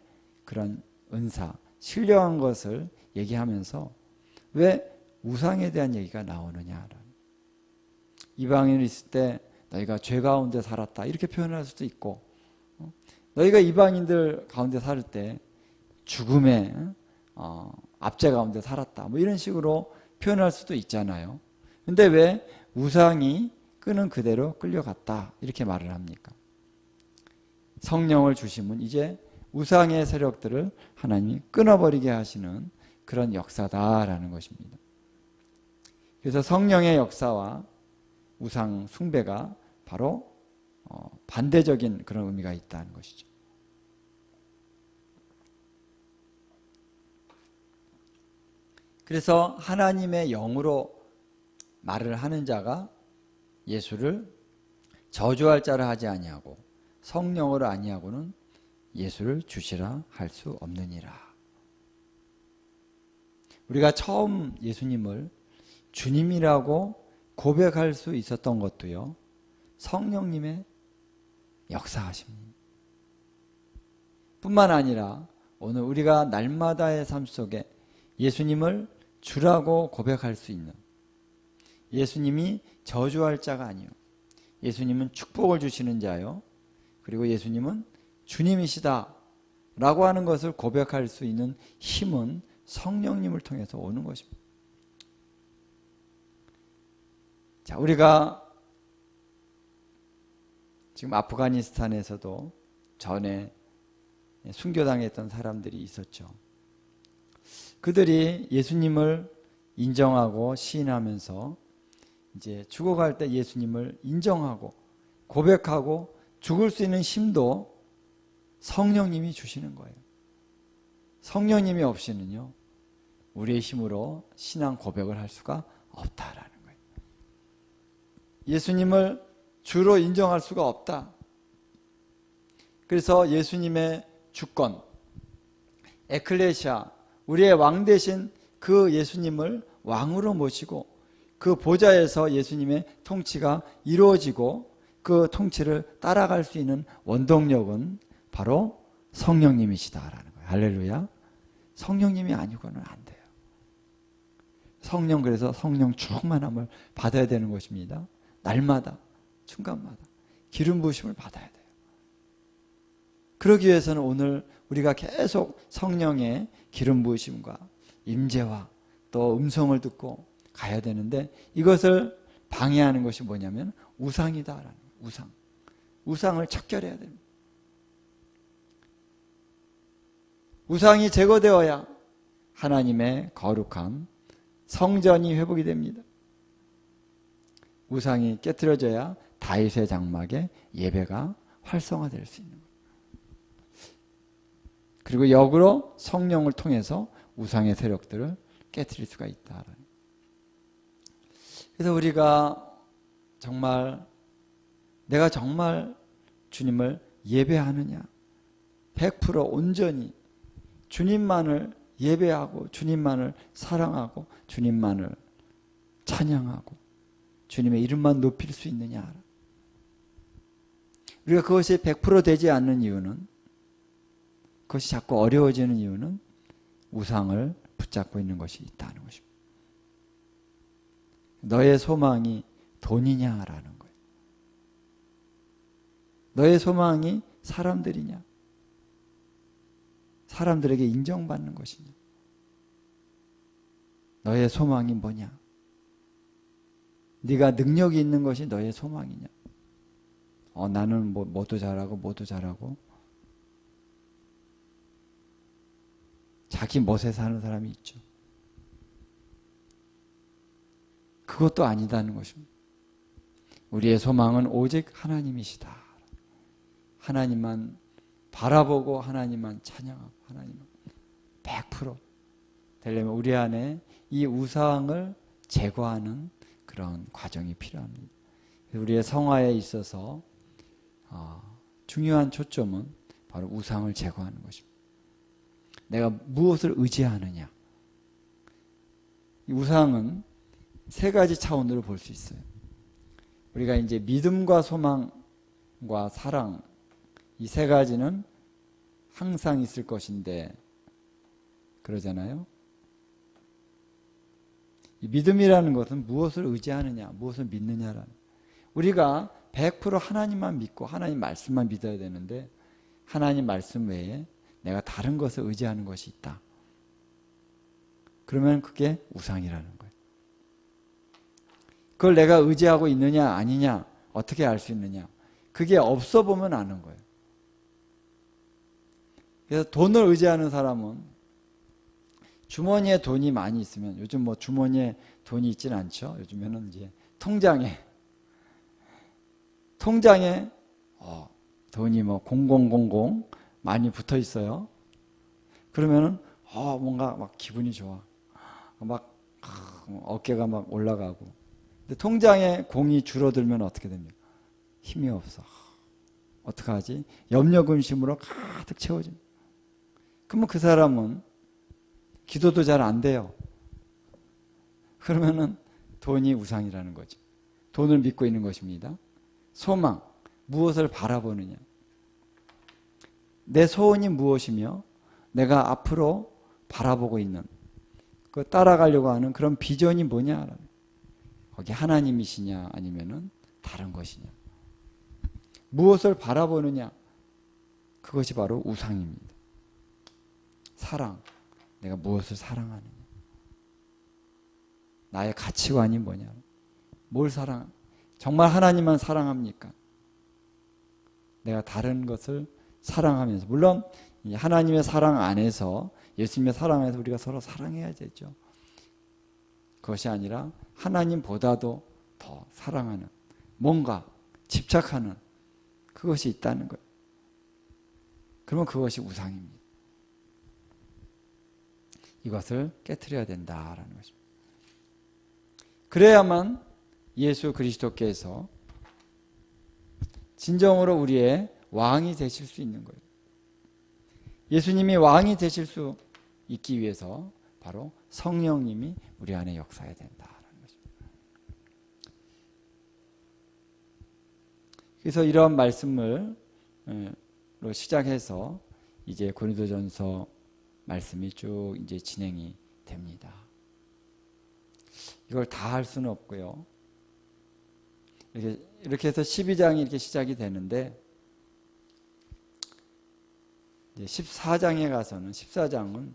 그런 은사, 신령한 것을 얘기하면서 왜 우상에 대한 얘기가 나오느냐라는. 이방인이 있을 때 너희가 죄 가운데 살았다 이렇게 표현할 수도 있고, 너희가 이방인들 가운데 살 때 죽음의 압제 가운데 살았다 뭐 이런 식으로 표현할 수도 있잖아요. 근데 왜 우상이 끄는 그대로 끌려갔다 이렇게 말을 합니까? 성령을 주시면 이제 우상의 세력들을 하나님이 끊어버리게 하시는 그런 역사다라는 것입니다. 그래서 성령의 역사와 우상 숭배가 바로 반대적인 그런 의미가 있다는 것이죠. 그래서 하나님의 영으로 말을 하는 자가 예수를 저주할 자라 하지 아니하고 성령으로 아니하고는 예수를 주시라 할 수 없느니라. 우리가 처음 예수님을 주님이라고 고백할 수 있었던 것도요, 성령님의 역사하십니다. 뿐만 아니라 오늘 우리가 날마다의 삶 속에 예수님을 주라고 고백할 수 있는, 예수님이 저주할 자가 아니요, 예수님은 축복을 주시는 자요, 그리고 예수님은 주님이시다 라고 하는 것을 고백할 수 있는 힘은 성령님을 통해서 오는 것입니다. 자, 우리가 지금 아프가니스탄에서도 전에 순교당했던 사람들이 있었죠. 그들이 예수님을 인정하고 시인하면서 이제 죽어갈 때 예수님을 인정하고 고백하고 죽을 수 있는 힘도 성령님이 주시는 거예요. 성령님이 없이는요, 우리의 힘으로 신앙 고백을 할 수가 없다라는 거예요. 예수님을 주로 인정할 수가 없다. 그래서 예수님의 주권, 에클레시아, 우리의 왕 되신 그 예수님을 왕으로 모시고 그 보좌에서 예수님의 통치가 이루어지고 그 통치를 따라갈 수 있는 원동력은 바로 성령님이시다라는 거예요. 할렐루야. 성령님이 아니고는 안 돼요. 성령, 그래서 성령 충만함을 받아야 되는 것입니다. 날마다, 순간마다 기름 부으심을 받아야 돼요. 그러기 위해서는 오늘 우리가 계속 성령의 기름 부으심과 임재와 또 음성을 듣고 가야 되는데, 이것을 방해하는 것이 뭐냐면 우상이다라는 거예요. 우상을 척결해야 됩니다. 우상이 제거되어야 하나님의 거룩한 성전이 회복이 됩니다. 우상이 깨트려져야 다윗의 장막에 예배가 활성화될 수 있는 거예요. 그리고 역으로 성령을 통해서 우상의 세력들을 깨트릴 수가 있다. 그래서 우리가 정말, 내가 정말 주님을 예배하느냐, 100% 온전히 주님만을 예배하고 주님만을 사랑하고 주님만을 찬양하고 주님의 이름만 높일 수 있느냐. 우리가 그것이 100% 되지 않는 이유는, 그것이 자꾸 어려워지는 이유는 우상을 붙잡고 있는 것이 있다는 것입니다. 너의 소망이 돈이냐라는 거예요. 너의 소망이 사람들이냐, 사람들에게 인정받는 것이냐, 너의 소망이 뭐냐, 네가 능력이 있는 것이 너의 소망이냐. 나는 뭐도 잘하고 자기 멋에 사는 사람이 있죠. 그것도 아니다는 것입니다. 우리의 소망은 오직 하나님이시다. 하나님만 바라보고 하나님만 찬양하고 하나님만 100% 되려면 우리 안에 이 우상을 제거하는 그런 과정이 필요합니다. 우리의 성화에 있어서 중요한 초점은 바로 우상을 제거하는 것입니다. 내가 무엇을 의지하느냐. 이 우상은 세 가지 차원으로 볼 수 있어요. 우리가 이제 믿음과 소망과 사랑, 이 세 가지는 항상 있을 것인데 그러잖아요. 이 믿음이라는 것은 무엇을 의지하느냐, 무엇을 믿느냐라는, 우리가 100% 하나님만 믿고 하나님 말씀만 믿어야 되는데 하나님 말씀 외에 내가 다른 것을 의지하는 것이 있다. 그러면 그게 우상이라는 거예요. 그걸 내가 의지하고 있느냐 아니냐 어떻게 알 수 있느냐. 그게 없어 보면 아는 거예요. 그래서 돈을 의지하는 사람은 주머니에 돈이 많이 있으면, 요즘 뭐 주머니에 돈이 있진 않죠. 요즘에는 이제 통장에 돈이 뭐 0000 많이 붙어 있어요. 그러면은 뭔가 막 기분이 좋아. 막 어깨가 막 올라가고. 근데 통장에 공이 줄어들면 어떻게 됩니까? 힘이 없어. 어떡하지? 염려 근심으로 가득 채워집니다. 그러면 그 사람은 기도도 잘 안 돼요. 그러면은 돈이 우상이라는 거죠. 돈을 믿고 있는 것입니다. 소망, 무엇을 바라보느냐. 내 소원이 무엇이며 내가 앞으로 바라보고 있는, 그 따라가려고 하는 그런 비전이 뭐냐. 거기 하나님이시냐 아니면은 다른 것이냐. 무엇을 바라보느냐. 그것이 바로 우상입니다. 사랑, 내가 무엇을 사랑하느냐. 나의 가치관이 뭐냐. 뭘 사랑, 정말 하나님만 사랑합니까? 내가 다른 것을 사랑하면서, 물론 하나님의 사랑 안에서, 예수님의 사랑 안에서 우리가 서로 사랑해야 되죠. 그것이 아니라 하나님보다도 더 사랑하는, 뭔가 집착하는 그것이 있다는 거예요. 그러면 그것이 우상입니다. 이것을 깨트려야 된다라는 것입니다. 그래야만 예수 그리스도께서 진정으로 우리의 왕이 되실 수 있는 거예요. 예수님이 왕이 되실 수 있기 위해서 바로 성령님이 우리 안에 역사해야 된다라는 것입니다. 그래서 이러한 말씀을 시작해서 이제 고린도전서 말씀이 쭉 이제 진행이 됩니다. 이걸 다 할 수는 없고요. 이렇게 해서 12장이 이렇게 시작이 되는데, 이제 14장에 가서는, 14장은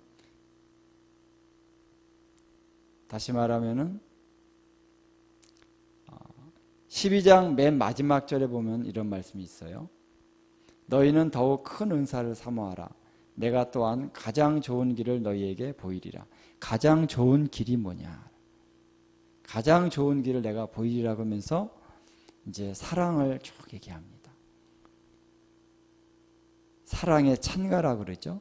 다시 말하면은 12장 맨 마지막 절에 보면 이런 말씀이 있어요. 너희는 더욱 큰 은사를 사모하라. 내가 또한 가장 좋은 길을 너희에게 보이리라. 가장 좋은 길이 뭐냐? 가장 좋은 길을 내가 보이리라 그러면서 이제 사랑을 쭉 얘기합니다. 사랑의 찬가라고 그러죠.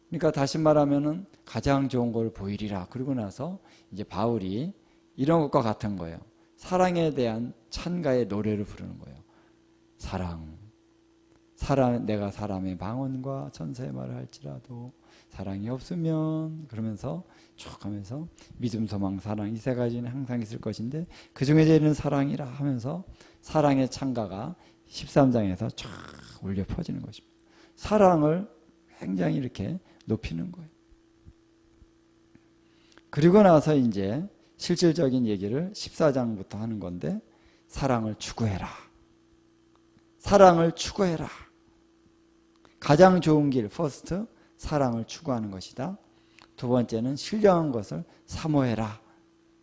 그러니까 다시 말하면은 가장 좋은 걸 보이리라. 그러고 나서 이제 바울이 이런 것과 같은 거예요. 사랑에 대한 찬가의 노래를 부르는 거예요. 사랑, 내가 사람의 방언과 천사의 말을 할지라도 사랑이 없으면, 그러면서 쭉 하면서 믿음, 소망, 사랑 이 세 가지는 항상 있을 것인데 그 중에 제일은 사랑이라 하면서 사랑의 찬가가 13장에서 쫙 울려 퍼지는 것입니다. 사랑을 굉장히 이렇게 높이는 거예요. 그리고 나서 이제 실질적인 얘기를 14장부터 하는 건데, 사랑을 추구해라. 사랑을 추구해라. 가장 좋은 길, 퍼스트, 사랑을 추구하는 것이다. 두 번째는 신령한 것을 사모해라.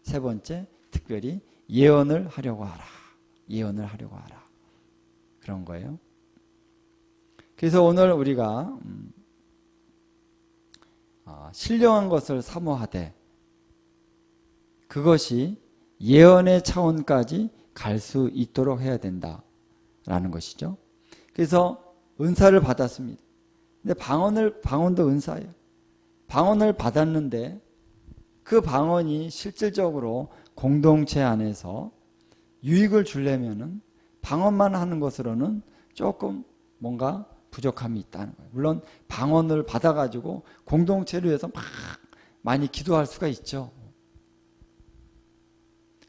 세 번째, 특별히 예언을 하려고 하라. 예언을 하려고 하라. 그런 거예요. 그래서 오늘 우리가 신령한 것을 사모하되 그것이 예언의 차원까지 갈 수 있도록 해야 된다라는 것이죠. 그래서 은사를 받았습니다. 근데 방언도 은사예요. 방언을 받았는데 그 방언이 실질적으로 공동체 안에서 유익을 주려면은 방언만 하는 것으로는 조금 뭔가 부족함이 있다는 거예요. 물론 방언을 받아가지고 공동체를 위해서 막 많이 기도할 수가 있죠.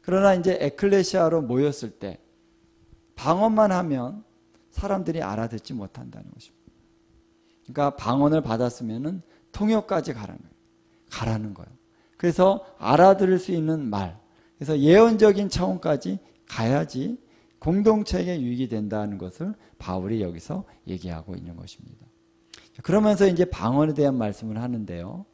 그러나 이제 에클레시아로 모였을 때 방언만 하면 사람들이 알아듣지 못한다는 것입니다. 그러니까 방언을 받았으면은 통역까지 가라는 거예요. 그래서 알아들을 수 있는 말, 그래서 예언적인 차원까지 가야지 공동체에게 유익이 된다는 것을 바울이 여기서 얘기하고 있는 것입니다. 그러면서 이제 방언에 대한 말씀을 하는데요.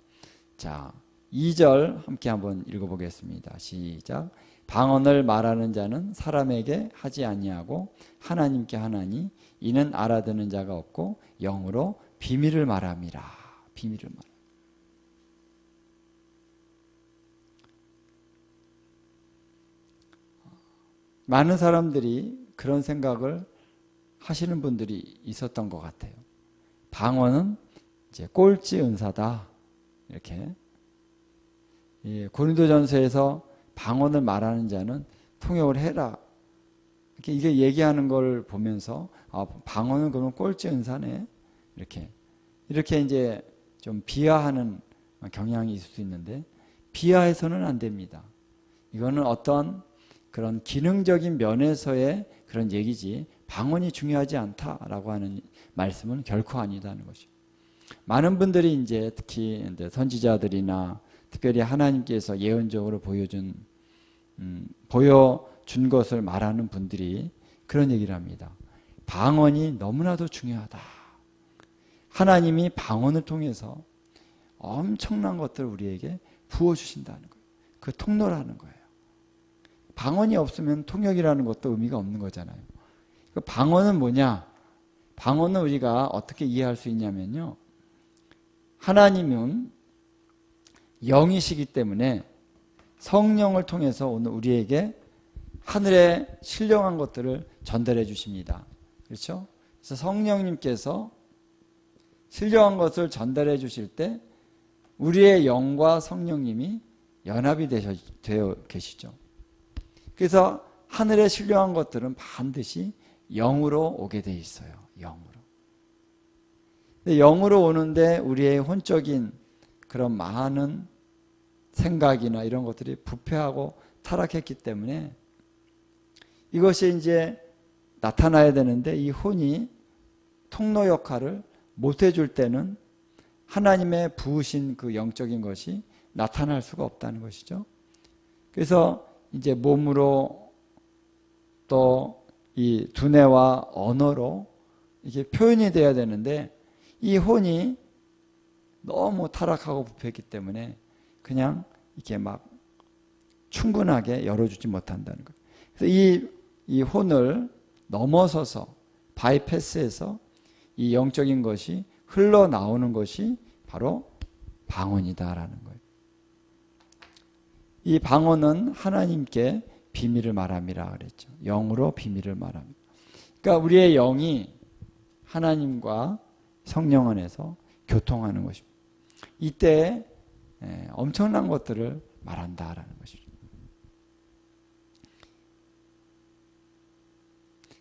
자, 2절 함께 한번 읽어보겠습니다. 시작. 방언을 말하는 자는 사람에게 하지 아니하고 하나님께 하나니 이는 알아듣는 자가 없고 영으로 비밀을 말함이라. 비밀을 말함. 많은 사람들이 그런 생각을 하시는 분들이 있었던 것 같아요. 방언은 이제 꼴찌 은사다. 이렇게. 고린도전서에서 방언을 말하는 자는 통역을 해라. 이렇게 이게 얘기하는 걸 보면서 방언은 그러면 꼴찌 은사네. 이렇게 이제 좀 비하하는 경향이 있을 수 있는데 비하해서는 안 됩니다. 이거는 어떤 그런 기능적인 면에서의 그런 얘기지 방언이 중요하지 않다라고 하는 말씀은 결코 아니다는 것이죠. 많은 분들이 이제 특히 선지자들이나 특별히 하나님께서 예언적으로 보여준 것을 말하는 분들이 그런 얘기를 합니다. 방언이 너무나도 중요하다. 하나님이 방언을 통해서 엄청난 것들을 우리에게 부어주신다는 거예요. 그 통로라는 거예요. 방언이 없으면 통역이라는 것도 의미가 없는 거잖아요. 그 방언은 뭐냐? 방언은 우리가 어떻게 이해할 수 있냐면요. 하나님은 영이시기 때문에 성령을 통해서 오늘 우리에게 하늘의 신령한 것들을 전달해 주십니다. 그렇죠? 그래서 성령님께서 신령한 것을 전달해 주실 때 우리의 영과 성령님이 연합이 되어 계시죠. 그래서 하늘의 신령한 것들은 반드시 영으로 오게 돼 있어요. 영으로. 근데 영으로 오는데 우리의 혼적인 그런 많은 생각이나 이런 것들이 부패하고 타락했기 때문에 이것이 이제 나타나야 되는데 이 혼이 통로 역할을 못 해줄 때는 하나님의 부으신 그 영적인 것이 나타날 수가 없다는 것이죠. 그래서 이제 몸으로 또 이 두뇌와 언어로 이게 표현이 돼야 되는데 이 혼이 너무 타락하고 부패했기 때문에 그냥 이렇게 막 충분하게 열어주지 못한다는 거예요. 그래서 이 혼을 넘어서서 바이패스해서 이 영적인 것이 흘러나오는 것이 바로 방언이다라는 거예요. 이 방언은 하나님께 비밀을 말함이라 그랬죠. 영으로 비밀을 말합니다. 그러니까 우리의 영이 하나님과 성령 안에서 교통하는 것입니다. 이때 엄청난 것들을 말한다라는 것이죠.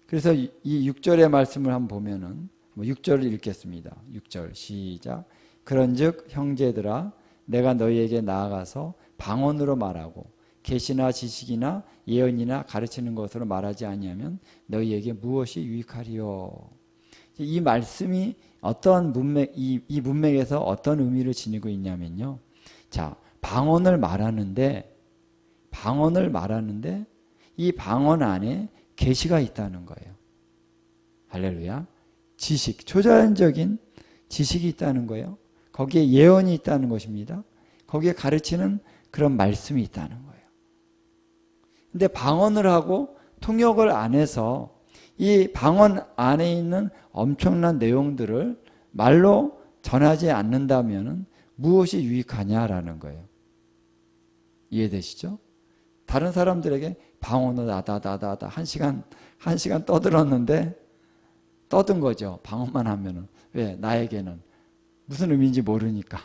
그래서 이 6절의 말씀을 한번 보면은 6절을 읽겠습니다. 6절 시작. 그런즉 형제들아 내가 너희에게 나아가서 방언으로 말하고 계시나 지식이나 예언이나 가르치는 것으로 말하지 아니하면 너희에게 무엇이 유익하리요. 이 말씀이 어떤 문맥, 이 문맥에서 어떤 의미를 지니고 있냐면요. 자, 방언을 말하는데 이 방언 안에 계시가 있다는 거예요. 할렐루야. 지식, 초자연적인 지식이 있다는 거예요. 거기에 예언이 있다는 것입니다. 거기에 가르치는 그런 말씀이 있다는 거예요. 근데 방언을 하고 통역을 안 해서 이 방언 안에 있는 엄청난 내용들을 말로 전하지 않는다면 무엇이 유익하냐라는 거예요. 이해되시죠? 다른 사람들에게 방언을 다다다다다 한 시간 떠들었는데 떠든 거죠. 방언만 하면은. 왜? 나에게는 무슨 의미인지 모르니까.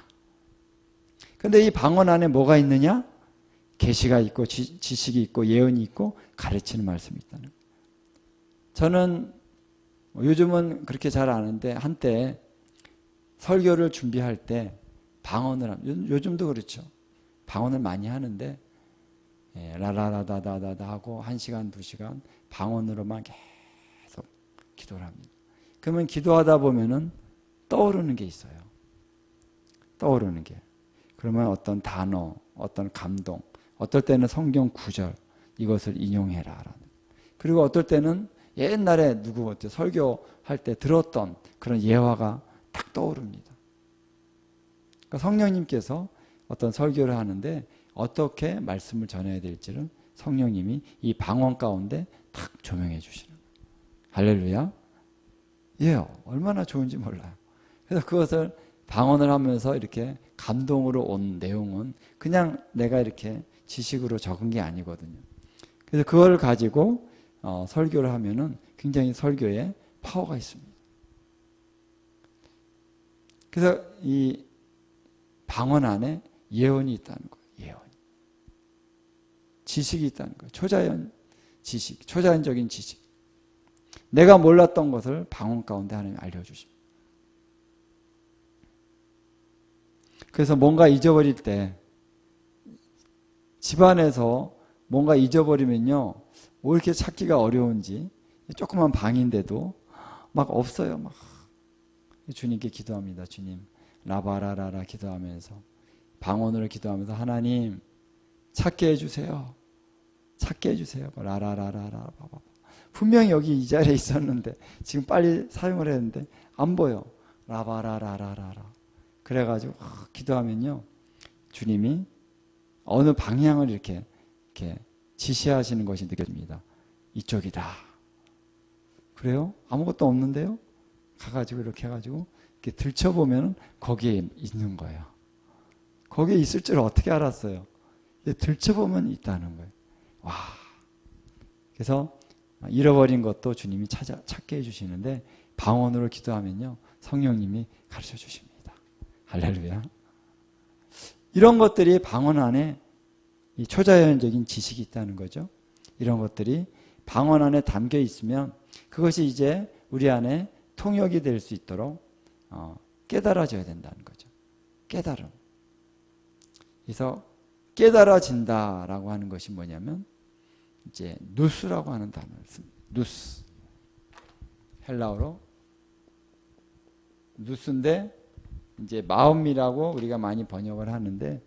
근데 이 방언 안에 뭐가 있느냐? 계시가 있고 지식이 있고 예언이 있고 가르치는 말씀이 있다는 거예요. 저는 요즘은 그렇게 잘 아는데 한때 설교를 준비할 때 방언을 요즘도 그렇죠. 방언을 많이 하는데 라라라다다다 하고 1시간 2시간 방언으로만 계속 기도를 합니다. 그러면 기도하다 보면은 떠오르는 게 있어요. 떠오르는 게. 그러면 어떤 단어, 어떤 감동, 어떨 때는 성경 구절 이것을 인용해라. 그리고 어떨 때는 옛날에 누구 설교할 때 들었던 그런 예화가 딱 떠오릅니다. 그러니까 성령님께서 어떤 설교를 하는데 어떻게 말씀을 전해야 될지를 성령님이 이 방언 가운데 탁 조명해 주시는 거예요. 할렐루야. 예, 얼마나 좋은지 몰라요. 그래서 그것을 방언을 하면서 이렇게 감동으로 온 내용은 그냥 내가 이렇게 지식으로 적은 게 아니거든요. 그래서 그걸 가지고 설교를 하면은 굉장히 설교에 파워가 있습니다. 그래서 이 방언 안에 예언이 있다는 거예요. 예언. 지식이 있다는 거예요. 초자연 지식, 초자연적인 지식. 내가 몰랐던 것을 방언 가운데 하나님이 알려주십니다. 그래서 뭔가 잊어버릴 때 집안에서 뭔가 잊어버리면요. 왜 이렇게 찾기가 어려운지 조그만 방인데도 막 없어요. 막 주님께 기도합니다. 주님 라바라라라 기도하면서 방언으로 기도하면서 하나님 찾게 해주세요. 찾게 해주세요. 라라라라라 봐봐. 분명히 여기 이 자리에 있었는데 지금 빨리 사용을 했는데 안 보여. 라바라라라라. 그래가지고 기도하면요. 주님이 어느 방향을 이렇게 지시하시는 것이 느껴집니다. 이쪽이다. 그래요? 아무것도 없는데요? 가가지고 이렇게 해가지고 이렇게 들춰보면 거기에 있는 거예요. 거기에 있을 줄 어떻게 알았어요? 들춰보면 있다는 거예요. 와. 그래서 잃어버린 것도 주님이 찾게 해주시는데 방언으로 기도하면요. 성령님이 가르쳐 주십니다. 할렐루야. 이런 것들이 방언 안에 이 초자연적인 지식이 있다는 거죠. 이런 것들이 방언 안에 담겨 있으면 그것이 이제 우리 안에 통역이 될 수 있도록 깨달아져야 된다는 거죠. 깨달음. 그래서 깨달아진다라고 하는 것이 뭐냐면 이제 누스라고 하는 단어를 씁니다. 누스. 헬라어로 누스인데 이제 마음이라고 우리가 많이 번역을 하는데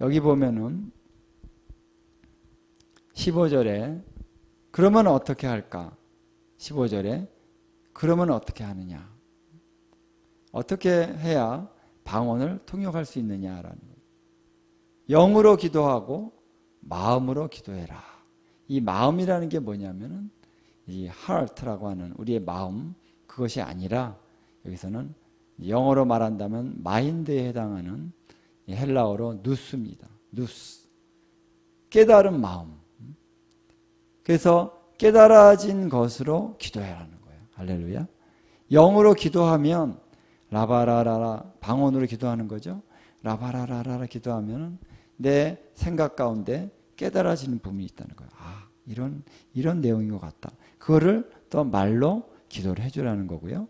여기 보면은 15절에 그러면 어떻게 할까? 15절에 그러면 어떻게 하느냐? 어떻게 해야 방언을 통역할 수 있느냐라는 거예요. 영으로 기도하고 마음으로 기도해라. 이 마음이라는 게 뭐냐면은 이 heart라고 하는 우리의 마음 그것이 아니라 여기서는 영어로 말한다면 마인드에 해당하는 헬라어로 누스입니다. 누스. 깨달은 마음. 그래서 깨달아진 것으로 기도해라는 거예요. 할렐루야. 영으로 기도하면 라바라라라 방언으로 기도하는 거죠. 라바라라라 기도하면 내 생각 가운데 깨달아지는 부분이 있다는 거예요. 아, 이런 내용인 것 같다. 그거를 또 말로 기도를 해주라는 거고요.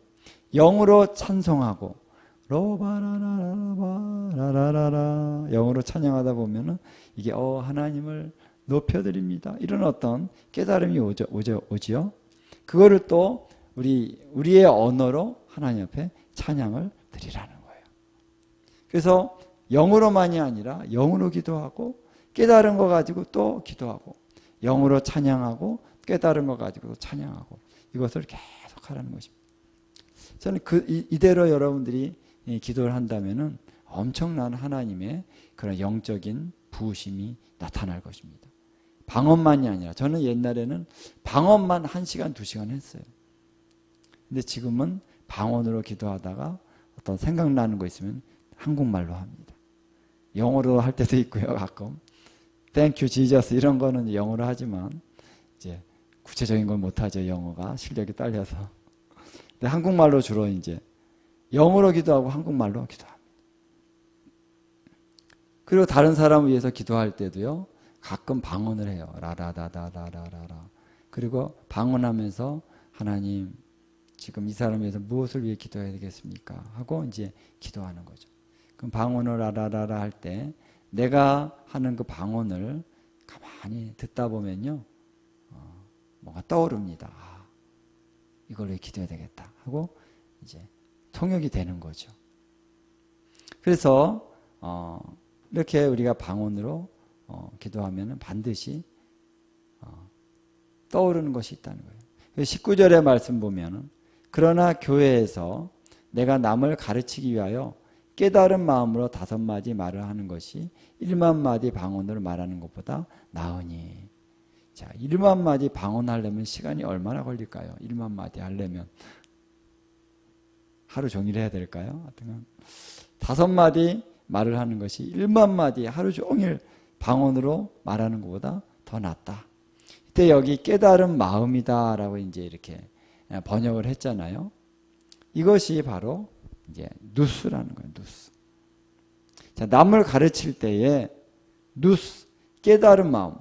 영으로 찬송하고 로바라라라라라라라 영으로 찬양하다 보면은 이게 하나님을 높여드립니다. 이런 어떤 깨달음이 오지요. 그거를 또 우리의 언어로 하나님 앞에 찬양을 드리라는 거예요. 그래서 영으로만이 아니라 영으로 기도하고 깨달은 거 가지고 또 기도하고 영으로 찬양하고 깨달은 거 가지고 찬양하고 이것을 계속 하라는 것입니다. 저는 이대로 여러분들이 기도를 한다면은 엄청난 하나님의 그런 영적인 부으심이 나타날 것입니다. 방언만이 아니라 저는 옛날에는 방언만 1시간, 2시간 했어요. 근데 지금은 방언으로 기도하다가 어떤 생각나는 거 있으면 한국말로 합니다. 영어로 할 때도 있고요, 가끔. Thank you, Jesus 이런 거는 영어로 하지만 이제 구체적인 건 못하죠, 영어가 실력이 딸려서. 근데 한국말로 주로 이제 영어로 기도하고 한국말로 기도합니다. 그리고 다른 사람을 위해서 기도할 때도요, 가끔 방언을 해요. 라라다다라라라. 그리고 방언하면서 하나님 지금 이 사람을 위해서 무엇을 위해 기도해야 되겠습니까? 하고 이제 기도하는 거죠. 그럼 방언을 라라라라 할 때 내가 하는 그 방언을 가만히 듣다 보면요, 뭔가 떠오릅니다. 아, 이걸 왜 기도해야 되겠다 하고 이제 통역이 되는 거죠. 그래서 이렇게 우리가 방언으로 기도하면 반드시 떠오르는 것이 있다는 거예요. 19절의 말씀 보면은 그러나 교회에서 내가 남을 가르치기 위하여 깨달은 마음으로 5마디 말을 하는 것이 1만 마디 방언으로 말하는 것보다 나으니. 자, 1만 마디 방언하려면 시간이 얼마나 걸릴까요? 1만 마디 하려면 하루 종일 해야 될까요? 하여튼 5마디 말을 하는 것이 1만 마디 하루 종일 방언으로 말하는 것보다 더 낫다. 이때 여기 깨달은 마음이다라고 이제 이렇게 번역을 했잖아요. 이것이 바로 이제 누스라는 거예요. 누스. 자, 남을 가르칠 때에 누스, 깨달은 마음,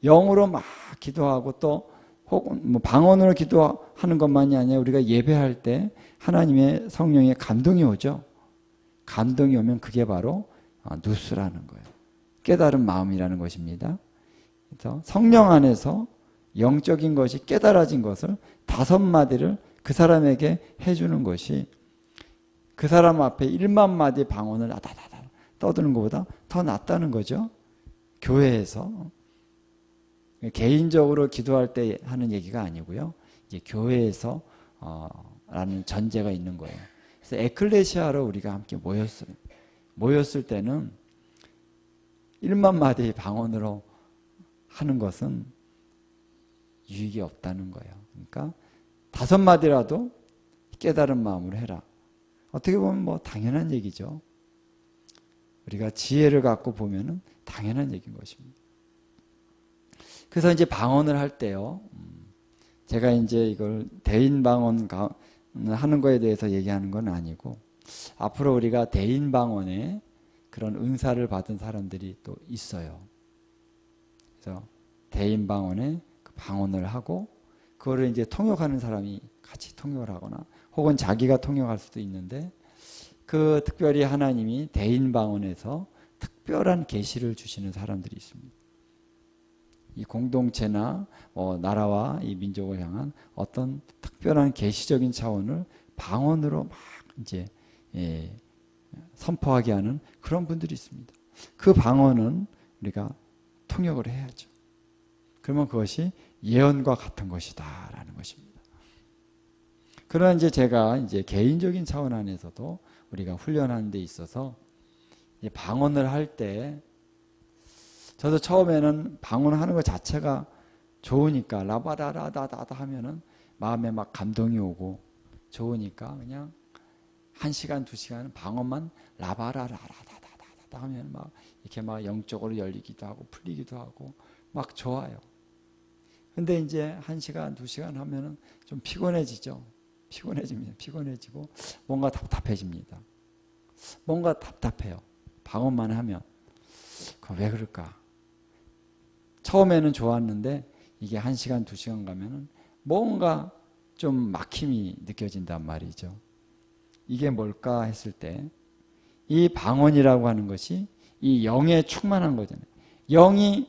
영으로 막 기도하고 또 혹은 뭐 방언으로 기도하는 것만이 아니라 우리가 예배할 때 하나님의 성령의 감동이 오죠. 감동이 오면 그게 바로 누스라는 거예요. 깨달은 마음이라는 것입니다. 그래서 성령 안에서 영적인 것이 깨달아진 것을 5마디를 그 사람에게 해주는 것이 그 사람 앞에 1만 마디 방언을 아다다다 떠드는 것보다 더 낫다는 거죠. 교회에서 개인적으로 기도할 때 하는 얘기가 아니고요. 이제 교회에서 라는 전제가 있는 거예요. 그래서 에클레시아로 우리가 함께 모였을 때는 1만 마디 방언으로 하는 것은 유익이 없다는 거예요. 그러니까 5마디라도 깨달은 마음으로 해라. 어떻게 보면 뭐 당연한 얘기죠. 우리가 지혜를 갖고 보면은 당연한 얘기인 것입니다. 그래서 이제 방언을 할 때요. 제가 이제 이걸 대인 방언 하는 거에 대해서 얘기하는 건 아니고, 앞으로 우리가 대인 방언에 그런 은사를 받은 사람들이 또 있어요. 그래서 대인 방언에 그 방언을 하고 그거를 이제 통역하는 사람이 같이 통역을 하거나 혹은 자기가 통역할 수도 있는데, 그 특별히 하나님이 대인 방언에서 특별한 계시를 주시는 사람들이 있습니다. 이 공동체나 나라와 이 민족을 향한 어떤 특별한 계시적인 차원을 방언으로 막 이제 선포하게 하는 그런 분들이 있습니다. 그 방언은 우리가 통역을 해야죠. 그러면 그것이 예언과 같은 것이다라는 것입니다. 그러나 이제 제가 이제 개인적인 차원 안에서도 우리가 훈련하는 데 있어서 방언을 할 때, 저도 처음에는 방언하는 것 자체가 좋으니까 라바라라다다 하면은 마음에 막 감동이 오고 좋으니까 그냥 1시간, 2시간은 방언만 라바라라다다다다 하면 막 이렇게 막 영적으로 열리기도 하고 풀리기도 하고 막 좋아요. 근데 이제 1시간, 2시간 하면은 좀 피곤해지죠. 피곤해지고 뭔가 답답해집니다. 뭔가 답답해요. 방언만 하면. 그럼 왜 그럴까? 처음에는 좋았는데 이게 1시간, 2시간 가면은 뭔가 좀 막힘이 느껴진단 말이죠. 이게 뭘까 했을 때, 이 방언이라고 하는 것이 이 영에 충만한 거잖아요. 영이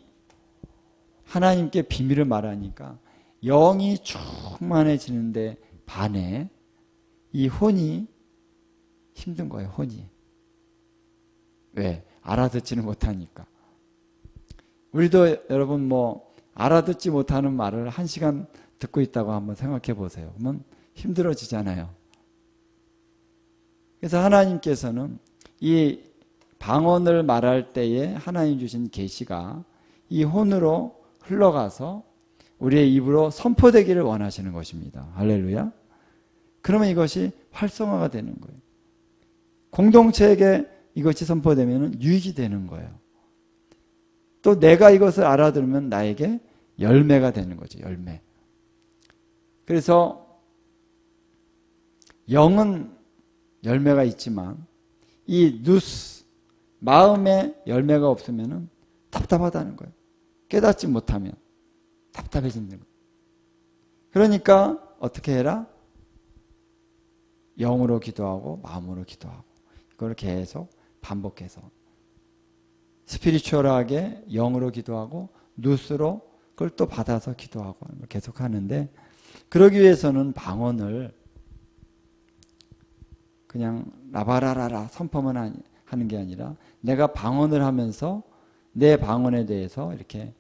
하나님께 비밀을 말하니까 영이 충만해지는데 반해 이 혼이 힘든 거예요. 혼이. 왜? 알아듣지는 못하니까. 우리도 여러분 알아듣지 못하는 말을 1시간 듣고 있다고 한번 생각해 보세요. 그러면 힘들어지잖아요. 그래서 하나님께서는 이 방언을 말할 때에 하나님 주신 계시가 이 혼으로 흘러가서 우리의 입으로 선포되기를 원하시는 것입니다. 할렐루야. 그러면 이것이 활성화가 되는 거예요. 공동체에게 이것이 선포되면 유익이 되는 거예요. 또 내가 이것을 알아들으면 나에게 열매가 되는 거죠. 열매. 그래서 영은 열매가 있지만 이 누스, 마음에 열매가 없으면 답답하다는 거예요. 깨닫지 못하면 답답해지는 거예요. 그러니까 어떻게 해라? 영으로 기도하고 마음으로 기도하고 이걸 계속 반복해서 스피리추얼하게 영으로 기도하고 누스로 그걸 또 받아서 기도하고 계속 하는데, 그러기 위해서는 방언을 그냥 라바라라라 선포만 하는 게 아니라 내가 방언을 하면서 내 방언에 대해서 이렇게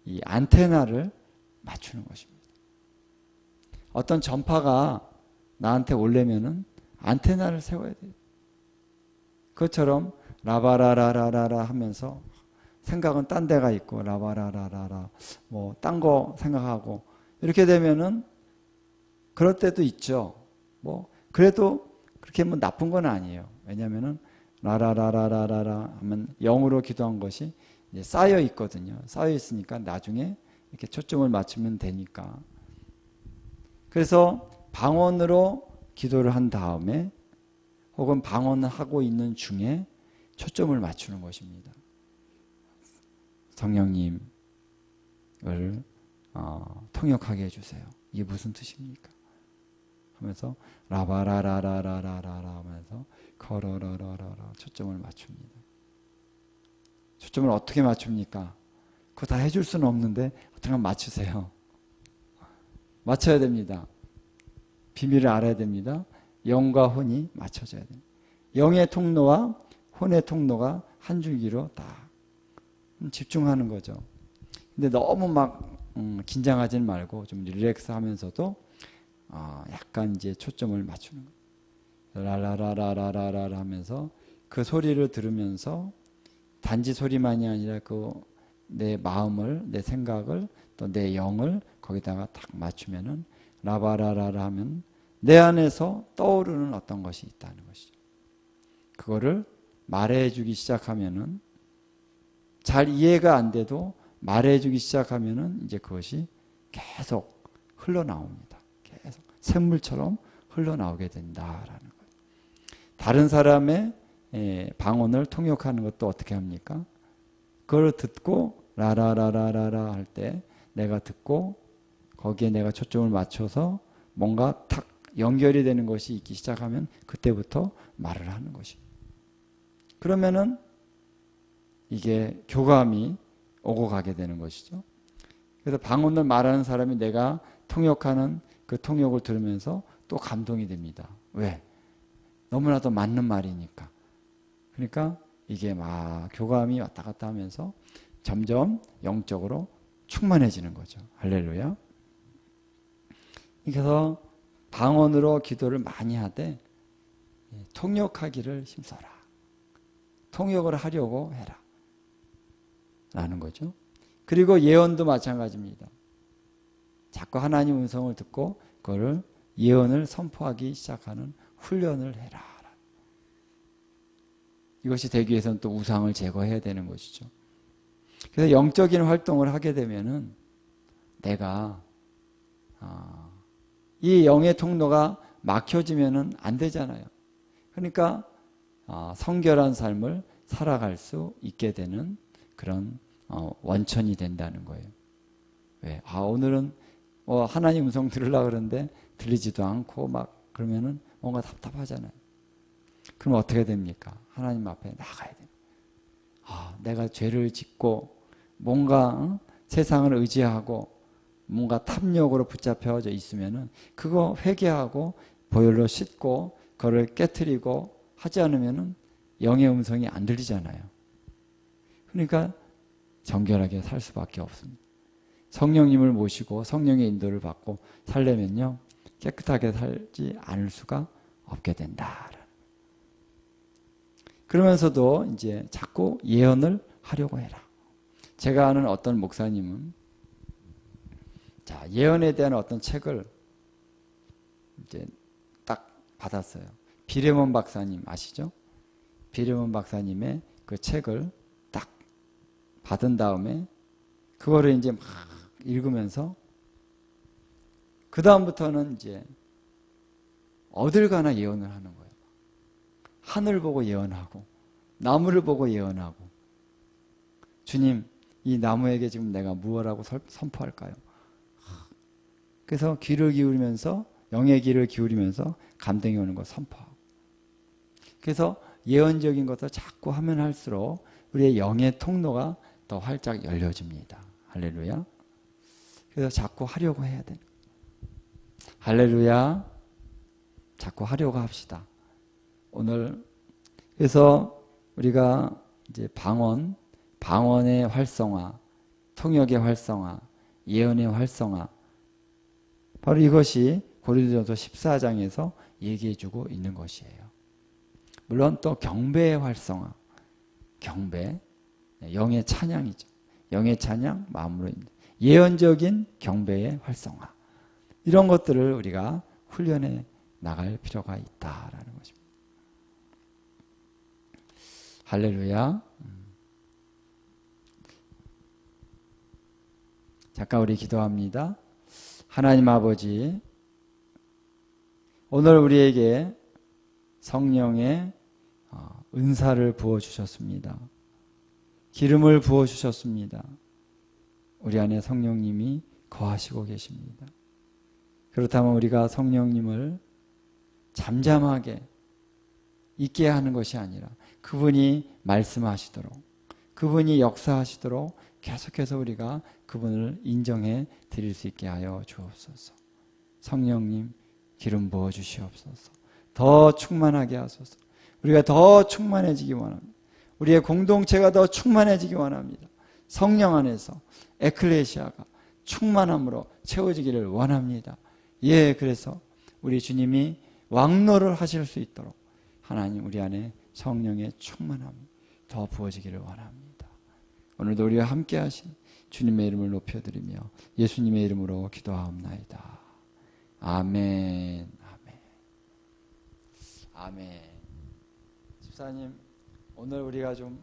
이 안테나를 맞추는 것입니다. 어떤 전파가 나한테 오려면은 안테나를 세워야 돼요. 그것처럼 라바라라라라 하면서 생각은 딴 데가 있고 라바라라라라 딴 거 생각하고 이렇게 되면은 그럴 때도 있죠. 그래도 그렇게 나쁜 건 아니에요. 왜냐면은 라라라라라라 하면 영으로 기도한 것이 이제 쌓여 있거든요. 쌓여 있으니까 나중에 이렇게 초점을 맞추면 되니까. 그래서 방언으로 기도를 한 다음에 혹은 방언을 하고 있는 중에 초점을 맞추는 것입니다. 성령님을 통역하게 해주세요. 이게 무슨 뜻입니까? 하면서 라바라라라라라라 하면서 거러러러러러 초점을 맞춥니다. 초점을 어떻게 맞춥니까? 그거 다 해줄 수는 없는데 어떻게 하면 맞추세요. 맞춰야 됩니다. 비밀을 알아야 됩니다. 영과 혼이 맞춰져야 됩니다. 영의 통로와 혼의 통로가 한 줄기로 딱 집중하는 거죠. 근데 너무 막 긴장하지는 말고 좀 릴렉스 하면서도 약간 이제 초점을 맞추는 거예요. 라라라라라라 하면서 그 소리를 들으면서 단지 소리만이 아니라 내 마음을, 내 생각을, 또 내 영을 거기다가 딱 맞추면은 라바라라라 하면 내 안에서 떠오르는 어떤 것이 있다는 것이죠. 그거를 말해주기 시작하면은 잘 이해가 안 돼도 말해주기 시작하면은 이제 그것이 계속 흘러나옵니다. 계속 샘물처럼 흘러나오게 된다라는 거예요. 다른 사람의 방언을 통역하는 것도 어떻게 합니까? 그걸 듣고 라라라라라라 할 때 내가 듣고 거기에 내가 초점을 맞춰서 뭔가 탁 연결이 되는 것이 있기 시작하면 그때부터 말을 하는 것입니다. 그러면은 이게 교감이 오고 가게 되는 것이죠. 그래서 방언을 말하는 사람이 내가 통역하는 그 통역을 들으면서 또 감동이 됩니다. 왜? 너무나도 맞는 말이니까. 그러니까 이게 막 교감이 왔다 갔다 하면서 점점 영적으로 충만해지는 거죠. 할렐루야. 그래서 방언으로 기도를 많이 하되 통역하기를 힘써라. 통역을 하려고 해라. 라는 거죠. 그리고 예언도 마찬가지입니다. 자꾸 하나님 음성을 듣고 그거를 예언을 선포하기 시작하는 훈련을 해라. 이것이 되기 위해서는 또 우상을 제거해야 되는 것이죠. 그래서 영적인 활동을 하게 되면은 내가 이 영의 통로가 막혀지면은 안 되잖아요. 그러니까 성결한 삶을 살아갈 수 있게 되는 그런 원천이 된다는 거예요. 왜? 오늘은 하나님 음성 들으려고 그러는데 들리지도 않고 막 그러면은 뭔가 답답하잖아요. 그럼 어떻게 됩니까? 하나님 앞에 나가야 돼요. 내가 죄를 짓고 뭔가 세상을 의지하고 뭔가 탐욕으로 붙잡혀져 있으면은 그거 회개하고 보혈로 씻고 그거를 깨트리고 하지 않으면은 영의 음성이 안 들리잖아요. 그러니까 정결하게 살 수밖에 없습니다. 성령님을 모시고 성령의 인도를 받고 살려면요 깨끗하게 살지 않을 수가 없게 된다. 그러면서도 이제 자꾸 예언을 하려고 해라. 제가 아는 어떤 목사님은 예언에 대한 어떤 책을 이제 딱 받았어요. 비레몬 박사님 아시죠? 비레몬 박사님의 그 책을 딱 받은 다음에 그거를 이제 막 읽으면서 그 다음부터는 이제 어딜 가나 예언을 하는 거예요. 하늘 보고 예언하고 나무를 보고 예언하고 주님 이 나무에게 지금 내가 무엇라고 선포할까요? 그래서 귀를 기울이면서 영의 귀를 기울이면서 감동이 오는 걸 선포하고 그래서 예언적인 것을 자꾸 하면 할수록 우리의 영의 통로가 더 활짝 열려집니다. 할렐루야. 그래서 자꾸 하려고 해야 돼요. 할렐루야. 자꾸 하려고 합시다. 오늘 그래서 우리가 이제 방언의 활성화, 통역의 활성화, 예언의 활성화 바로 이것이 고린도전서 14장에서 얘기해주고 있는 것이에요. 물론 또 경배의 활성화, 경배, 영의 찬양이죠. 영의 찬양, 마음으로 예언적인 경배의 활성화 이런 것들을 우리가 훈련해 나갈 필요가 있다라는 것입니다. 할렐루야. 잠깐 우리 기도합니다. 하나님 아버지, 오늘 우리에게 성령의 은사를 부어주셨습니다. 기름을 부어주셨습니다. 우리 안에 성령님이 거하시고 계십니다. 그렇다면 우리가 성령님을 잠잠하게 있게 하는 것이 아니라 그분이 말씀하시도록 그분이 역사하시도록 계속해서 우리가 그분을 인정해 드릴 수 있게 하여 주옵소서. 성령님 기름 부어 주시옵소서. 더 충만하게 하소서. 우리가 더 충만해지기 원합니다. 우리의 공동체가 더 충만해지기 원합니다. 성령 안에서 에클레시아가 충만함으로 채워지기를 원합니다. 그래서 우리 주님이 왕노를 하실 수 있도록 하나님 우리 안에 성령의 충만함이 더 부어지기를 원합니다. 오늘도 우리와 함께 하신 주님의 이름을 높여드리며 예수님의 이름으로 기도하옵나이다. 아멘. 아멘. 아멘. 집사님, 오늘 우리가 좀